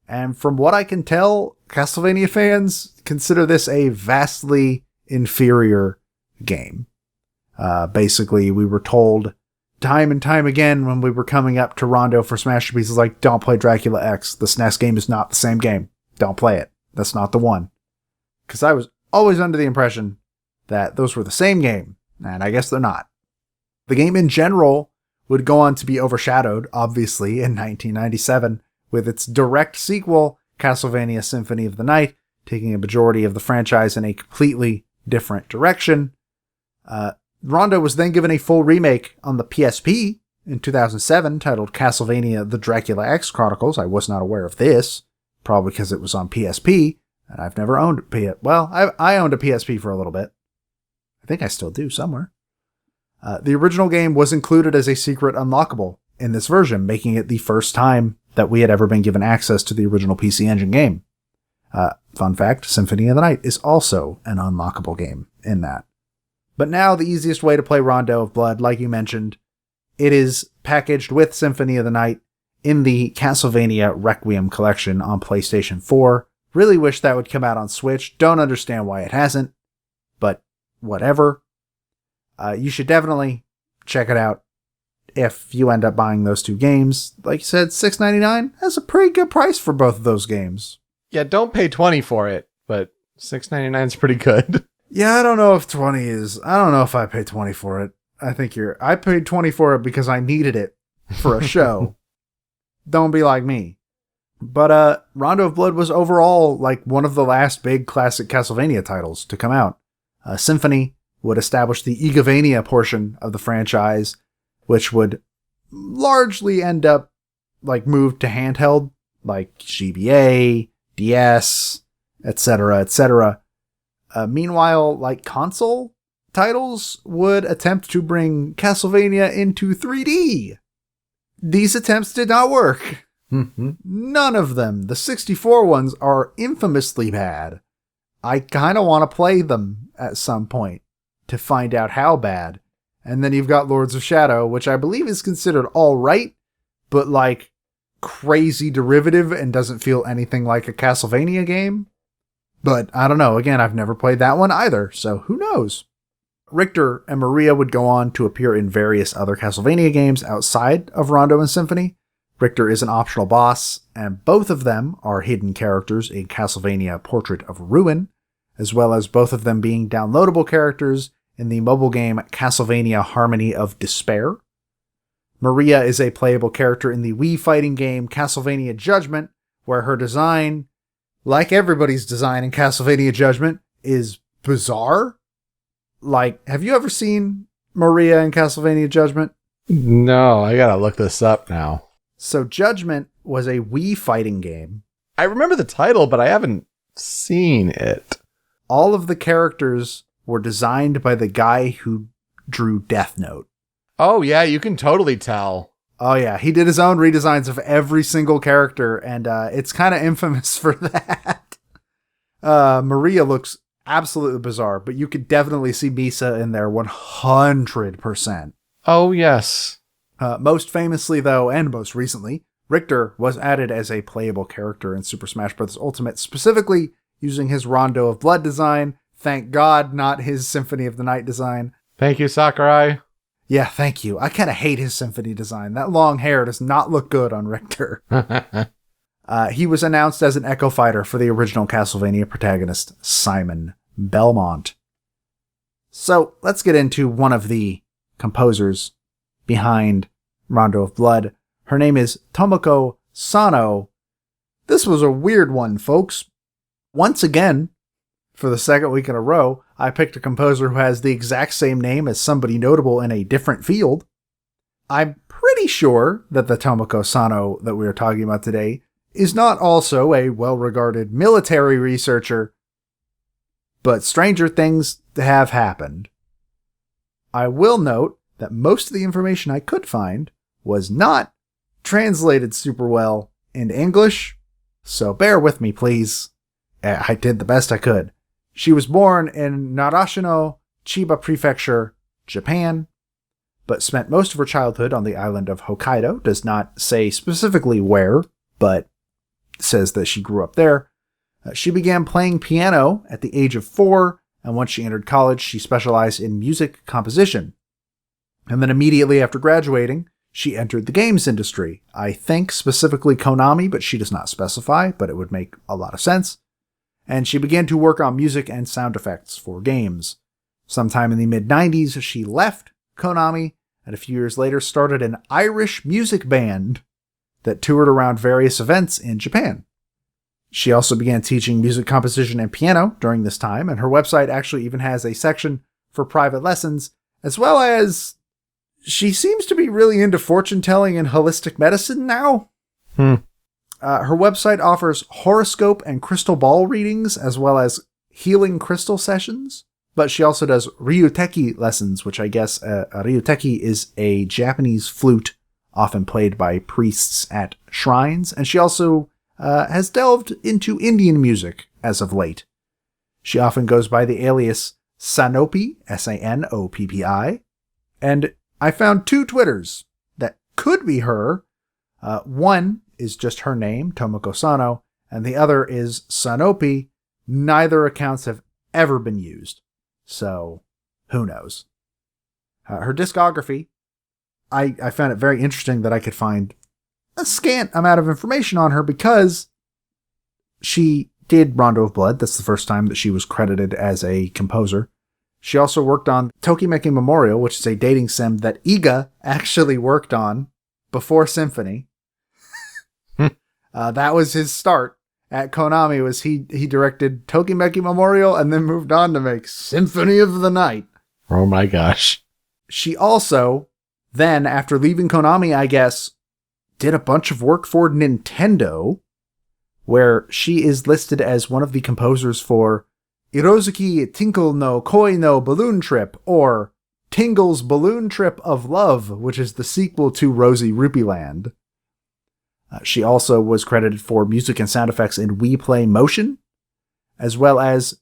and from what I can tell, Castlevania fans consider this a vastly inferior game. Basically, we were told time and time again when we were coming up to Rondo for Smash Pieces, like, don't play Dracula X. The SNES game is not the same game. Don't play it. That's not the one. Because I was always under the impression that those were the same game, and I guess they're not. The game in general would go on to be overshadowed, obviously, in 1997, with its direct sequel, Castlevania Symphony of the Night, taking a majority of the franchise in a completely different direction. Rondo was then given a full remake on the PSP in 2007, titled Castlevania The Dracula X Chronicles. I was not aware of this, probably because it was on PSP, and I've never owned I owned a PSP for a little bit. I think I still do somewhere. The original game was included as a secret unlockable in this version, making it the first time that we had ever been given access to the original PC Engine game. Fun fact, Symphony of the Night is also an unlockable game in that. But now the easiest way to play Rondo of Blood, like you mentioned, it is packaged with Symphony of the Night in the Castlevania Requiem collection on PlayStation 4. Really wish that would come out on Switch. Don't understand why it hasn't, but whatever. You should definitely check it out if you end up buying those two games. Like you said, $6.99. That's a pretty good price for both of those games. Yeah, don't pay $20 for it, but $6.99 is pretty good. Yeah, I don't know if 20 is... I don't know if I paid 20 for it. I paid 20 for it because I needed it for a show. Don't be like me. But Rondo of Blood was overall like one of the last big classic Castlevania titles to come out. Symphony would establish the Igavania portion of the franchise, which would largely end up like moved to handheld, like GBA, DS, etc., etc. Meanwhile, like console titles would attempt to bring Castlevania into 3D. These attempts did not work. None of them. The 64 ones are infamously bad. I kind of want to play them at some point to find out how bad. And then you've got Lords of Shadow, which I believe is considered alright, but like crazy derivative and doesn't feel anything like a Castlevania game. But I don't know. Again, I've never played that one either, so who knows? Richter and Maria would go on to appear in various other Castlevania games outside of Rondo and Symphony. Richter is an optional boss, and both of them are hidden characters in Castlevania Portrait of Ruin, as well as both of them being downloadable characters in the mobile game Castlevania Harmony of Despair. Maria is a playable character in the Wii fighting game Castlevania Judgment, where her design, like everybody's design in Castlevania Judgment, is bizarre. Like, have you ever seen Maria in Castlevania Judgment? No, I gotta look this up now. So Judgment was a Wii fighting game. I remember the title, but I haven't seen it. All of the characters were designed by the guy who drew Death Note. Oh yeah, you can totally tell. Oh yeah, he did his own redesigns of every single character, and it's kind of infamous for that. Maria looks absolutely bizarre, but you could definitely see Misa in there 100%. Oh yes. Most famously, though, and most recently, Richter was added as a playable character in Super Smash Bros. Ultimate, specifically using his Rondo of Blood design. Thank God, not his Symphony of the Night design. Thank you, Sakurai. Yeah, thank you. I kind of hate his Symphony design. That long hair does not look good on Richter. He was announced as an Echo Fighter for the original Castlevania protagonist, Simon Belmont. So, let's get into one of the composers behind Rondo of Blood. Her name is Tomoko Sano. This was a weird one, folks. Once again, for the second week in a row, I picked a composer who has the exact same name as somebody notable in a different field. I'm pretty sure that the Tomoko Sano that we are talking about today is not also a well-regarded military researcher, but stranger things have happened. I will note that most of the information I could find was not translated super well into English, so bear with me, please. I did the best I could. She was born in Narashino, Chiba Prefecture, Japan, but spent most of her childhood on the island of Hokkaido. Does not say specifically where, but says that she grew up there. She began playing piano at the age of 4, and once she entered college, she specialized in music composition. And then immediately after graduating, she entered the games industry. I think specifically Konami, but she does not specify, but it would make a lot of sense. And she began to work on music and sound effects for games. Sometime in the mid-90s, she left Konami, and a few years later started an Irish music band that toured around various events in Japan. She also began teaching music composition and piano during this time, and her website actually even has a section for private lessons, as well as she seems to be really into fortune-telling and holistic medicine now. Her website offers horoscope and crystal ball readings, as well as healing crystal sessions. But she also does ryuteki lessons, which I guess a ryuteki is a Japanese flute, often played by priests at shrines. And she also has delved into Indian music as of late. She often goes by the alias Sanoppi, Sanoppi. And I found 2 Twitters that could be her. One is just her name, Tomoko Sano, and the other is Sanoppi. Neither accounts have ever been used, so who knows? Her discography, I found it very interesting that I could find a scant amount of information on her because she did Rondo of Blood. That's the first time that she was credited as a composer. She also worked on Tokimeki Memorial, which is a dating sim that Iga actually worked on before Symphony. That was his start at Konami. Was he directed Tokimeki Memorial and then moved on to make Symphony of the Night. Oh my gosh. She also, then after leaving Konami, I guess, did a bunch of work for Nintendo, where she is listed as one of the composers for Irozuki Tinkle no Koi no Balloon Trip, or Tingle's Balloon Trip of Love, which is the sequel to Rosie Rupee Land. She also was credited for music and sound effects in We Play Motion, as well as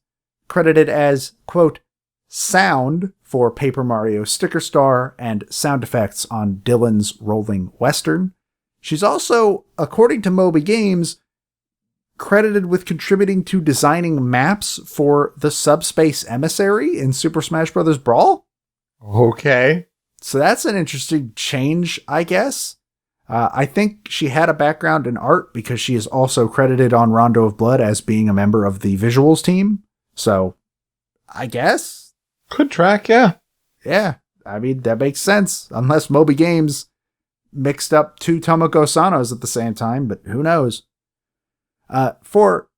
credited as, quote, sound for Paper Mario Sticker Star and sound effects on Dylan's Rolling Western. She's also, according to Moby Games, credited with contributing to designing maps for the Subspace Emissary in Super Smash Bros. Brawl. Okay. So that's an interesting change, I guess. I think she had a background in art because she is also credited on Rondo of Blood as being a member of the visuals team. So, I guess. Could track, yeah. Yeah, I mean, that makes sense. Unless Moby Games mixed up two Tomoko Sanos at the same time, but who knows? For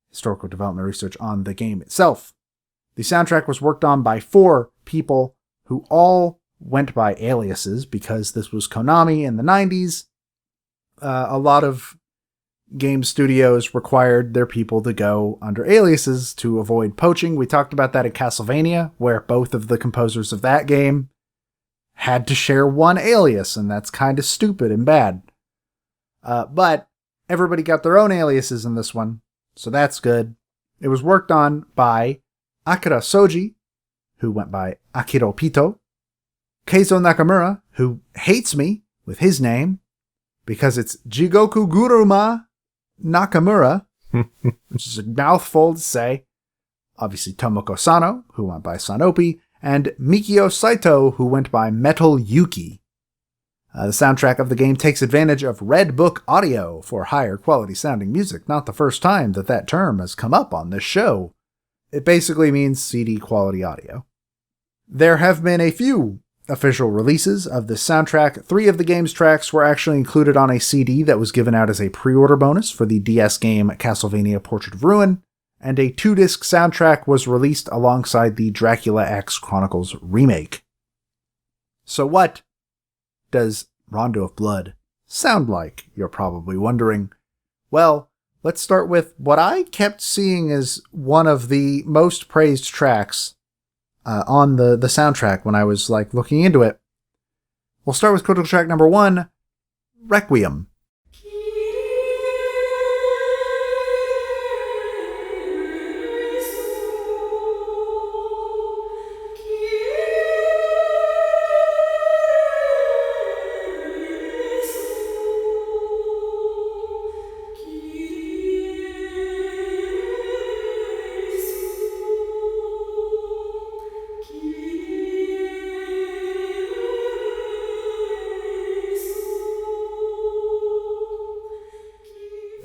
historical development research on the game itself, the soundtrack was worked on by 4 people who all went by aliases because this was Konami in the 90s. A lot of game studios required their people to go under aliases to avoid poaching. We talked about that in Castlevania, where both of the composers of that game had to share one alias, and that's kind of stupid and bad. But everybody got their own aliases in this one, so that's good. It was worked on by Akira Soji, who went by Akiro Pito, Keizo Nakamura, who hates me with his name because it's Jigoku Guruma Nakamura, which is a mouthful to say. Obviously Tomoko Sano, who went by Sanopi, and Mikio Saito, who went by Metal Yuki. The soundtrack of the game takes advantage of Red Book audio for higher quality sounding music. Not the first time that term has come up on this show. It basically means CD quality audio. There have been a few official releases of the soundtrack. 3 of the game's tracks were actually included on a CD that was given out as a pre-order bonus for the DS game Castlevania Portrait of Ruin, and a 2-disc soundtrack was released alongside the Dracula X Chronicles remake. So what does Rondo of Blood sound like, you're probably wondering? Well, let's start with what I kept seeing as one of the most praised tracks on the soundtrack when I was looking into it. We'll start with critical track number 1, Requiem.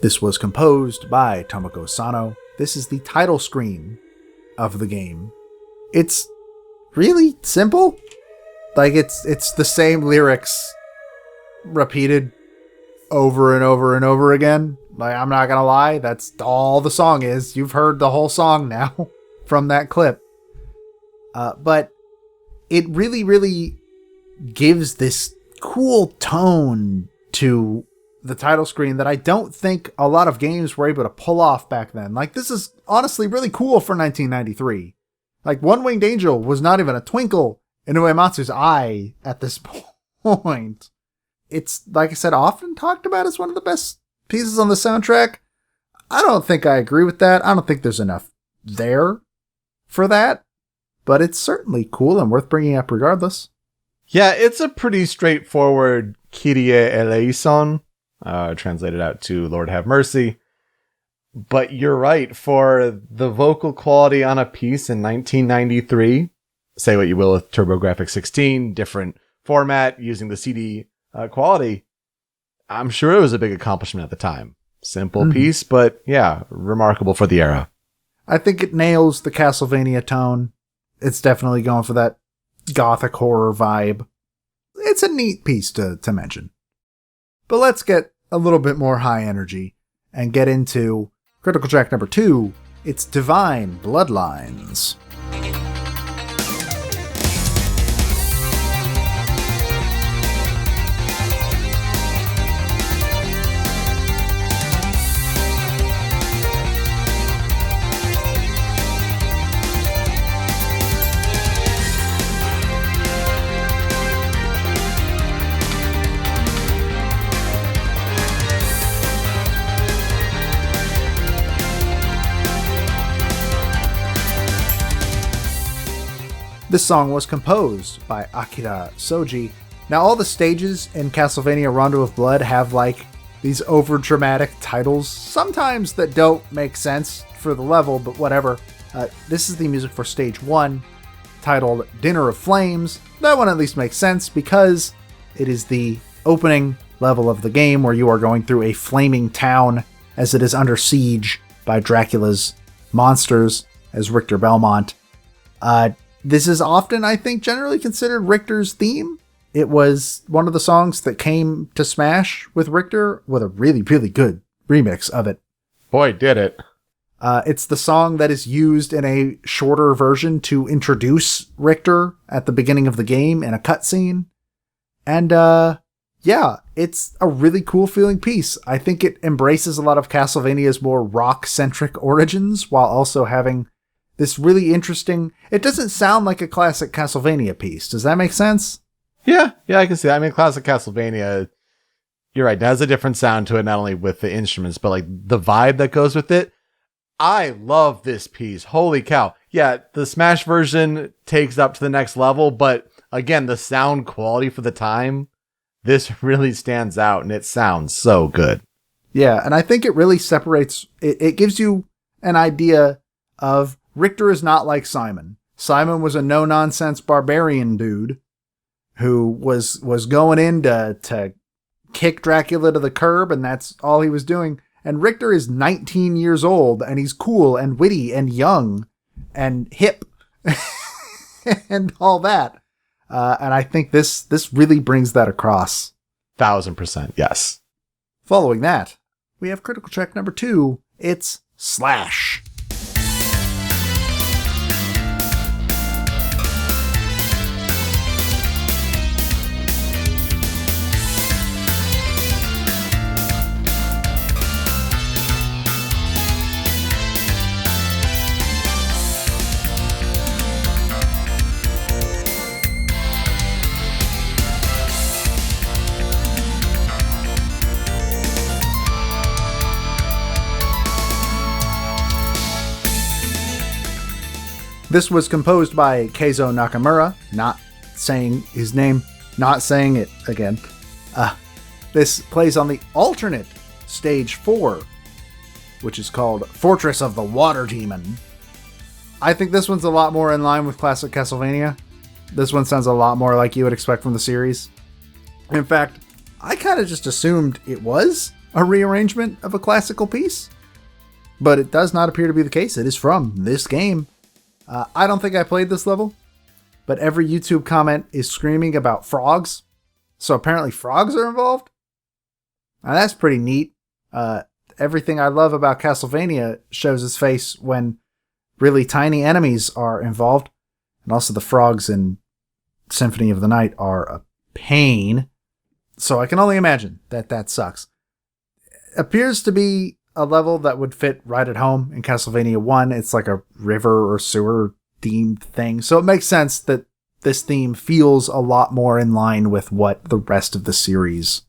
This was composed by Tomoko Sano. This is the title screen of the game. It's really simple. It's the same lyrics repeated over and over and over again. I'm not gonna lie, that's all the song is. You've heard the whole song now from that clip. But it really, really gives this cool tone to the title screen that I don't think a lot of games were able to pull off back then. This is honestly really cool for 1993. One Winged Angel was not even a twinkle in Uematsu's eye at this point. It's, like I said, often talked about as one of the best pieces on the soundtrack. I don't think I agree with that. I don't think there's enough there for that, but it's certainly cool and worth bringing up regardless. Yeah, it's a pretty straightforward Kyrie eleison. Translated out to Lord have mercy. But you're right, for the vocal quality on a piece in 1993, say what you will with TurboGrafx 16, different format, using the CD quality, I'm sure it was a big accomplishment at the time. Simple piece, but yeah, remarkable for the era. I think it nails the Castlevania tone. It's definitely going for that gothic horror vibe. It's a neat piece to mention. But let's get a little bit more high energy and get into critical track number 2. It's Divine Bloodlines. This song was composed by Akira Soji. Now, all the stages in Castlevania Rondo of Blood have like these over-dramatic titles, sometimes that don't make sense for the level, but whatever. This is the music for Stage 1, titled Dinner of Flames. That one at least makes sense because it is the opening level of the game where you are going through a flaming town as it is under siege by Dracula's monsters as Richter Belmont. This is often, I think, generally considered Richter's theme. It was one of the songs that came to Smash with Richter with a really, really good remix of it. Boy, did it. It's the song that is used in a shorter version to introduce Richter at the beginning of the game in a cutscene. And, yeah, it's a really cool feeling piece. I think it embraces a lot of Castlevania's more rock-centric origins while also having this really interesting... It doesn't sound like a classic Castlevania piece. Does that make sense? Yeah, I can see that. I mean, classic Castlevania, you're right, it has a different sound to it, not only with the instruments, but like the vibe that goes with it. I love this piece. Holy cow. Yeah, the Smash version takes up to the next level, but again, the sound quality for the time, this really stands out and it sounds so good. Yeah, and I think it really separates... It gives you an idea of Richter is not like Simon. Simon was a no-nonsense barbarian dude who was going in to kick Dracula to the curb, and that's all he was doing. And Richter is 19 years old, and he's cool and witty and young and hip and all that. And I think this really brings that across. 1000%, yes. Following that, we have critical track number 2. It's Slash. This was composed by Keizo Nakamura, not saying his name, not saying it again. This plays on the alternate Stage 4, which is called Fortress of the Water Demon. I think this one's a lot more in line with classic Castlevania. This one sounds a lot more like you would expect from the series. In fact, I kind of just assumed it was a rearrangement of a classical piece, but it does not appear to be the case. It is from this game. I don't think I played this level, but every YouTube comment is screaming about frogs. So apparently frogs are involved? Now that's pretty neat. Everything I love about Castlevania shows its face when really tiny enemies are involved. And also the frogs in Symphony of the Night are a pain. So I can only imagine that sucks. Appears to be a level that would fit right at home in Castlevania 1. It's like a river or sewer themed thing. So it makes sense that this theme feels a lot more in line with what the rest of the series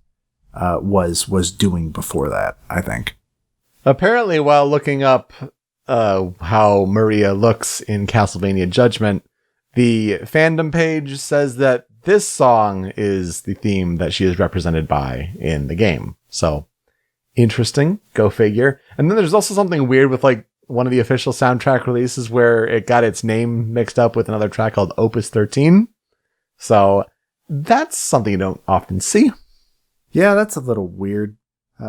was doing before that, I think. Apparently, while looking up how Maria looks in Castlevania Judgment, the fandom page says that this song is the theme that she is represented by in the game. So interesting, go figure. And then there's also something weird with like one of the official soundtrack releases where it got its name mixed up with another track called Opus 13. So that's something you don't often see. Yeah, that's a little weird.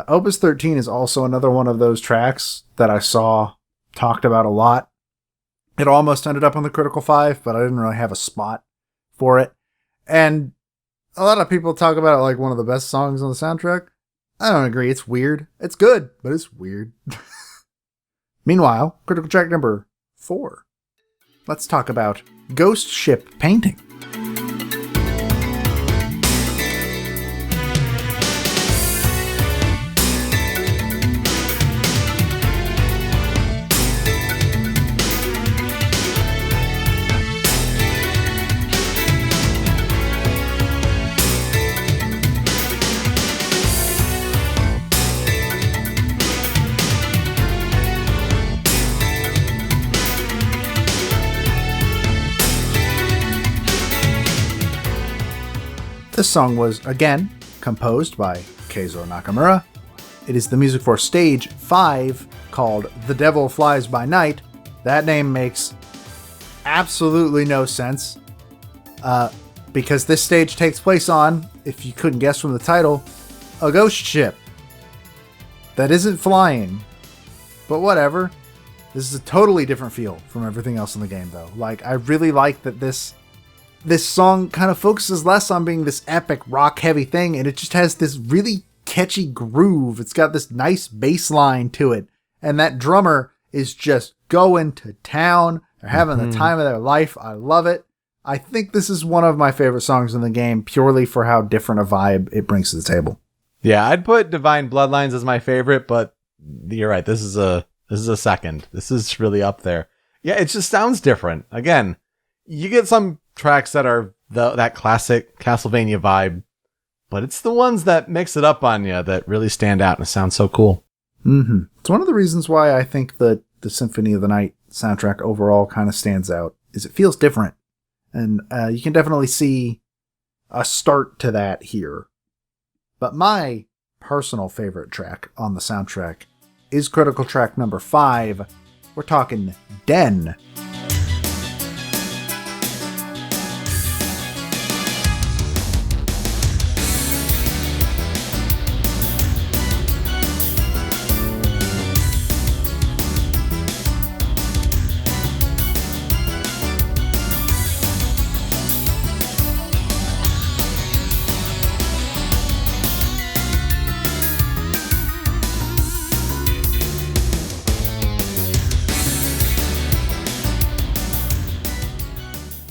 Opus 13 is also another one of those tracks that I saw talked about a lot. It almost ended up on the Critical 5, but I didn't really have a spot for it. And a lot of people talk about it like one of the best songs on the soundtrack. I don't agree. It's weird. It's good, but it's weird. Meanwhile, critical track number 4. Let's talk about Ghost Ship Painting. This song was, again, composed by Keizo Nakamura. It is the music for Stage 5, called The Devil Flies by Night. That name makes absolutely no sense, because this stage takes place on, if you couldn't guess from the title, a ghost ship that isn't flying. But whatever. This is a totally different feel from everything else in the game, though. Like, I really like that this song kind of focuses less on being this epic rock-heavy thing, and it just has this really catchy groove. It's got this nice bass line to it, and that drummer is just going to town. They're having the time of their life. I love it. I think this is one of my favorite songs in the game, purely for how different a vibe it brings to the table. Yeah, I'd put Divine Bloodlines as my favorite, but you're right. This is a second. This is really up there. Yeah, it just sounds different. Again, you get some tracks that are that classic Castlevania vibe, but it's the ones that mix it up on you that really stand out and sound so cool. Mm-hmm. It's one of the reasons why I think the Symphony of the Night soundtrack overall kind of stands out, is it feels different. And you can definitely see a start to that here. But my personal favorite track on the soundtrack is critical track number 5. We're talking Den.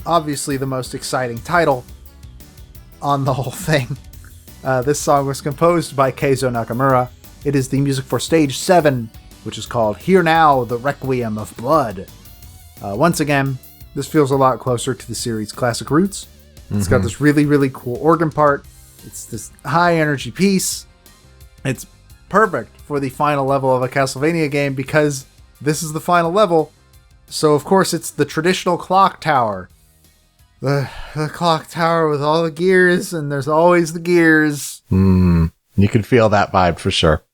Obviously the most exciting title on the whole thing. This song was composed by Keizo Nakamura. It is the music for Stage 7, which is called Hear Now, the Requiem of Blood. Once again, this feels a lot closer to the series' classic roots. It's got this really, really cool organ part. It's this high energy piece. It's perfect for the final level of a Castlevania game because this is the final level. So of course it's the traditional clock tower. The clock tower with all the gears, and there's always the gears. You can feel that vibe for sure.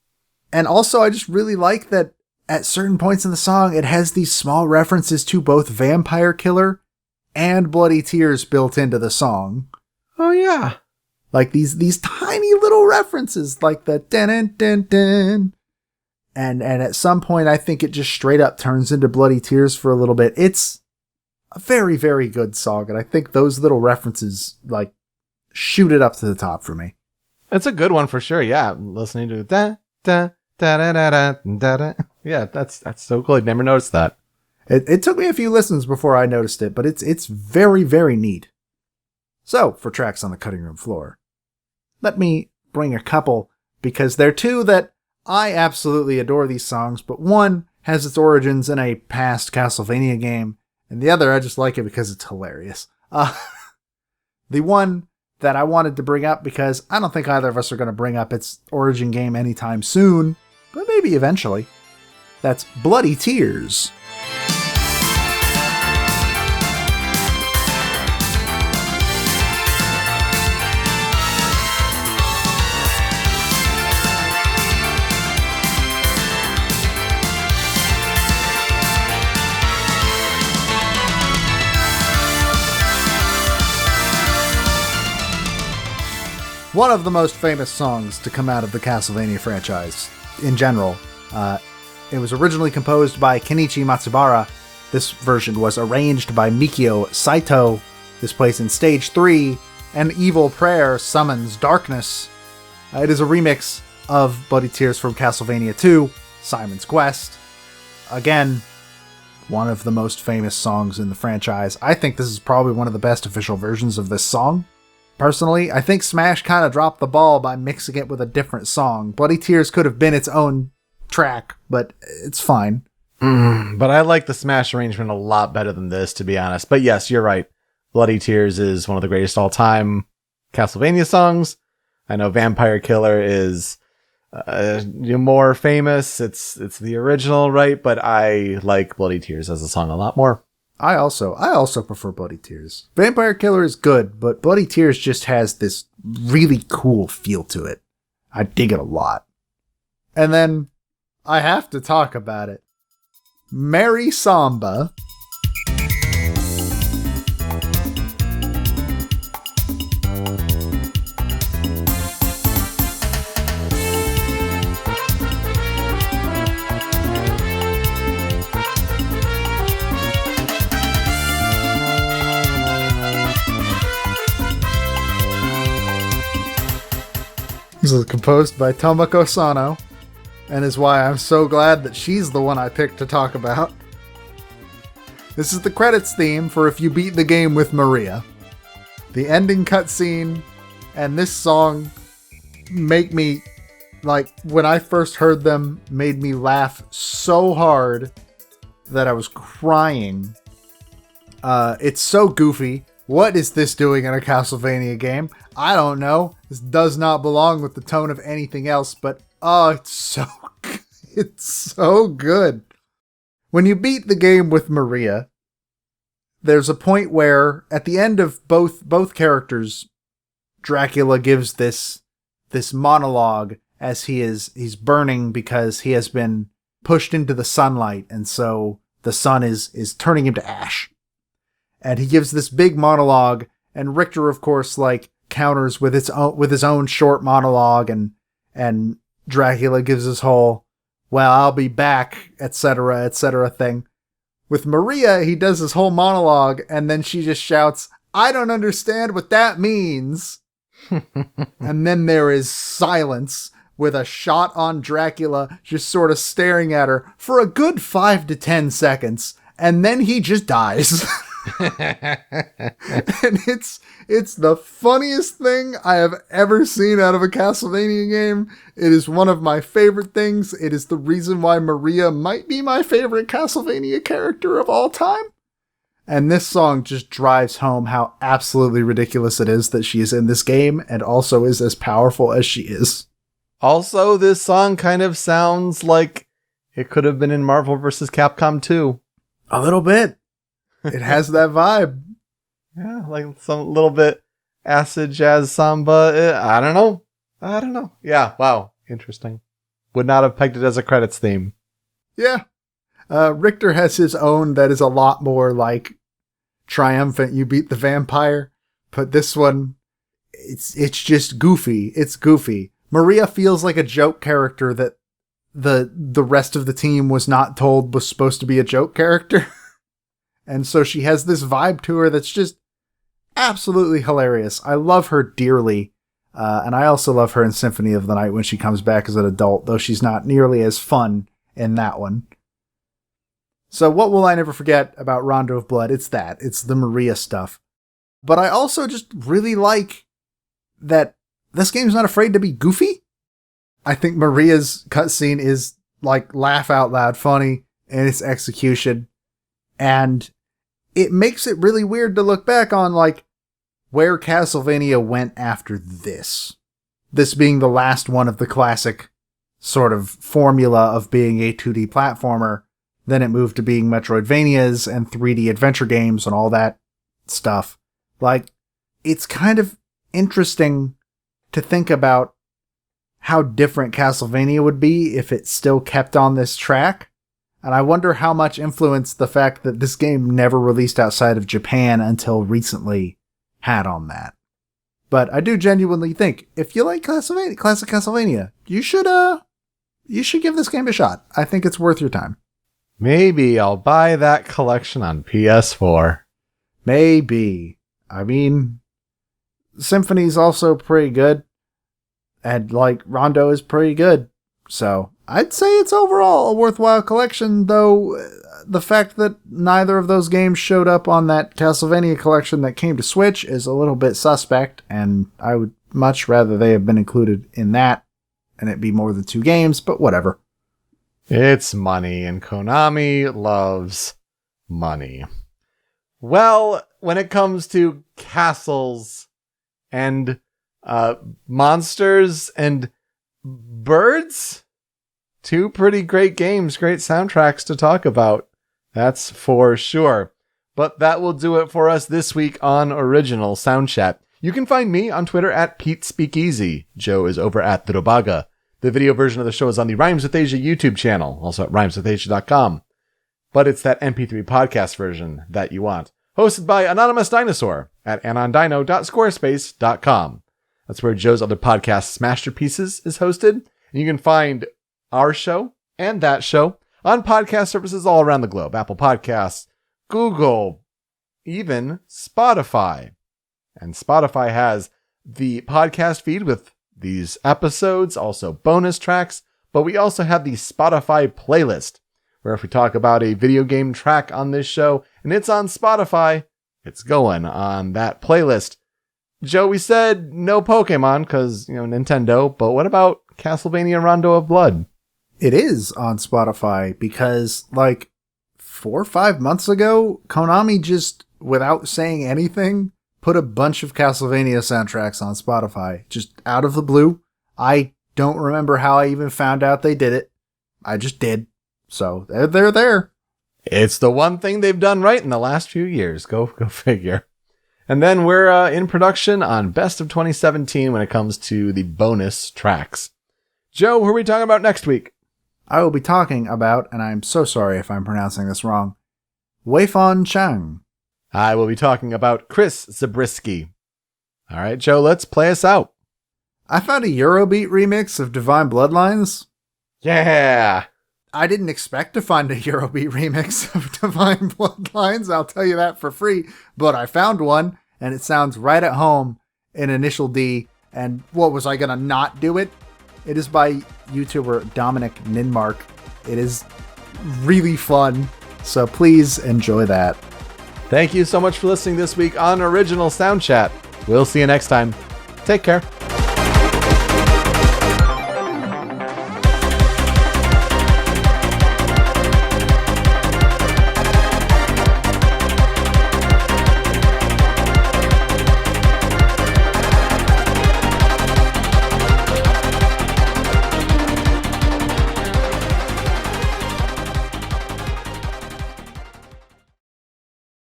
And also, I just really like that at certain points in the song, it has these small references to both Vampire Killer and Bloody Tears built into the song. Oh, yeah. Like these tiny little references, like the dun-dun-dun-dun. And at some point, I think it just straight up turns into Bloody Tears for a little bit. It's a very, very good song, and I think those little references, like, shoot it up to the top for me. It's a good one for sure, yeah. Listening to da da da da da da da. Yeah, that's so cool. I'd never noticed that. It took me a few listens before I noticed it, but it's very, very neat. So, for tracks on the cutting room floor, let me bring a couple, because they're two that I absolutely adore these songs, but one has its origins in a past Castlevania game, and the other, I just like it because it's hilarious. The one that I wanted to bring up, because I don't think either of us are going to bring up its origin game anytime soon, but maybe eventually. That's Bloody Tears. One of the most famous songs to come out of the Castlevania franchise in general. It was originally composed by Kenichi Matsubara. This version was arranged by Mikio Saito. This plays in Stage 3, An Evil Prayer Summons Darkness. It is a remix of Bloody Tears from Castlevania 2, Simon's Quest. Again, one of the most famous songs in the franchise. I think this is probably one of the best official versions of this song. Personally, I think Smash kind of dropped the ball by mixing it with a different song. Bloody Tears could have been its own track, but it's fine. But I like the Smash arrangement a lot better than this, to be honest. But yes, you're right. Bloody Tears is one of the greatest all-time Castlevania songs. I know Vampire Killer is more famous. It's the original, right? But I like Bloody Tears as a song a lot more. I also prefer Bloody Tears. Vampire Killer is good, but Bloody Tears just has this really cool feel to it. I dig it a lot. And then I have to talk about it. Merry Samba. This is composed by Tomoko Sano, and is why I'm so glad that she's the one I picked to talk about. This is the credits theme for If You Beat the Game with Maria. The ending cutscene and this song make me, like, when I first heard them, made me laugh so hard that I was crying. It's so goofy. What is this doing in a Castlevania game? I don't know. This does not belong with the tone of anything else, but it's so good. When you beat the game with Maria, there's a point where at the end of both characters, Dracula gives this monologue as he's burning because he has been pushed into the sunlight, and so the sun is turning him to ash. And he gives this big monologue, and Richter, of course, like, counters with his own short monologue, and Dracula gives his whole, well, I'll be back, etc., thing. With Maria, he does his whole monologue, and then she just shouts, I don't understand what that means. And then there is silence, with a shot on Dracula just sort of staring at her for a good 5 to 10 seconds, and then he just dies. And it's the funniest thing I have ever seen out of a Castlevania game. It is one of my favorite things. It is the reason why Maria might be my favorite Castlevania character of all time. And this song just drives home how absolutely ridiculous it is that she is in this game and also is as powerful as she is. Also, this song kind of sounds like it could have been in Marvel vs. Capcom 2. A little bit. It has that vibe. Yeah, like some little bit acid jazz samba. I don't know. Yeah, wow. Interesting. Would not have pegged it as a credits theme. Yeah. Richter has his own that is a lot more like triumphant. You beat the vampire. But this one, it's just goofy. It's goofy. Maria feels like a joke character that the rest of the team was not told was supposed to be a joke character. And so she has this vibe to her that's just absolutely hilarious. I love her dearly. And I also love her in Symphony of the Night when she comes back as an adult, though she's not nearly as fun in that one. So what will I never forget about Rondo of Blood? It's that. It's the Maria stuff. But I also just really like that this game's not afraid to be goofy. I think Maria's cutscene is, like, laugh out loud funny in its execution. And it makes it really weird to look back on, like, where Castlevania went after this. This being the last one of the classic sort of formula of being a 2D platformer. Then it moved to being Metroidvanias and 3D adventure games and all that stuff. Like, it's kind of interesting to think about how different Castlevania would be if it still kept on this track. And I wonder how much influence the fact that this game never released outside of Japan until recently had on that. But I do genuinely think, if you like Castlevania, classic Castlevania, you should give this game a shot. I think it's worth your time. Maybe I'll buy that collection on PS4. Maybe. I mean, Symphony's also pretty good. And, like, Rondo is pretty good. So, I'd say it's overall a worthwhile collection, though the fact that neither of those games showed up on that Castlevania collection that came to Switch is a little bit suspect, and I would much rather they have been included in that and it be more than 2 games, but whatever. It's money, and Konami loves money. Well, when it comes to castles and monsters and birds, 2 pretty great games, great soundtracks to talk about. That's for sure. But that will do it for us this week on Original Soundchat. You can find me on Twitter at PeteSpeakEasy. Joe is over at The Dobaga. The video version of the show is on the Rhymes with Asia YouTube channel, also at rhymeswithasia.com. But it's that MP3 podcast version that you want. Hosted by Anonymous Dinosaur at anondino.squarespace.com. That's where Joe's other podcast, Masterpieces, is hosted. And you can find our show and that show on podcast services all around the globe. Apple Podcasts, Google, even Spotify. And Spotify has the podcast feed with these episodes, also bonus tracks, but we also have the Spotify playlist, where if we talk about a video game track on this show and it's on Spotify, it's going on that playlist. Joe, we said no Pokemon because, Nintendo, but what about Castlevania Rondo of Blood? It is on Spotify because, 4 or 5 months ago, Konami just, without saying anything, put a bunch of Castlevania soundtracks on Spotify, just out of the blue. I don't remember how I even found out they did it. I just did. So they're there. It's the one thing they've done right in the last few years. Go figure. And then we're in production on Best of 2017 when it comes to the bonus tracks. Joe, who are we talking about next week? I will be talking about, and I'm so sorry if I'm pronouncing this wrong, Weifan Chang. I will be talking about Chris Zabriskie. All right, Joe, let's play us out. I found a Eurobeat remix of Divine Bloodlines. Yeah. I didn't expect to find a Eurobeat remix of Divine Bloodlines, I'll tell you that for free, but I found one, and it sounds right at home in Initial D, and what was I gonna not do it? It is by YouTuber Dominic Ninmark. It is really fun, so please enjoy that. Thank you so much for listening this week on Original Soundchat. We'll see you next time. Take care.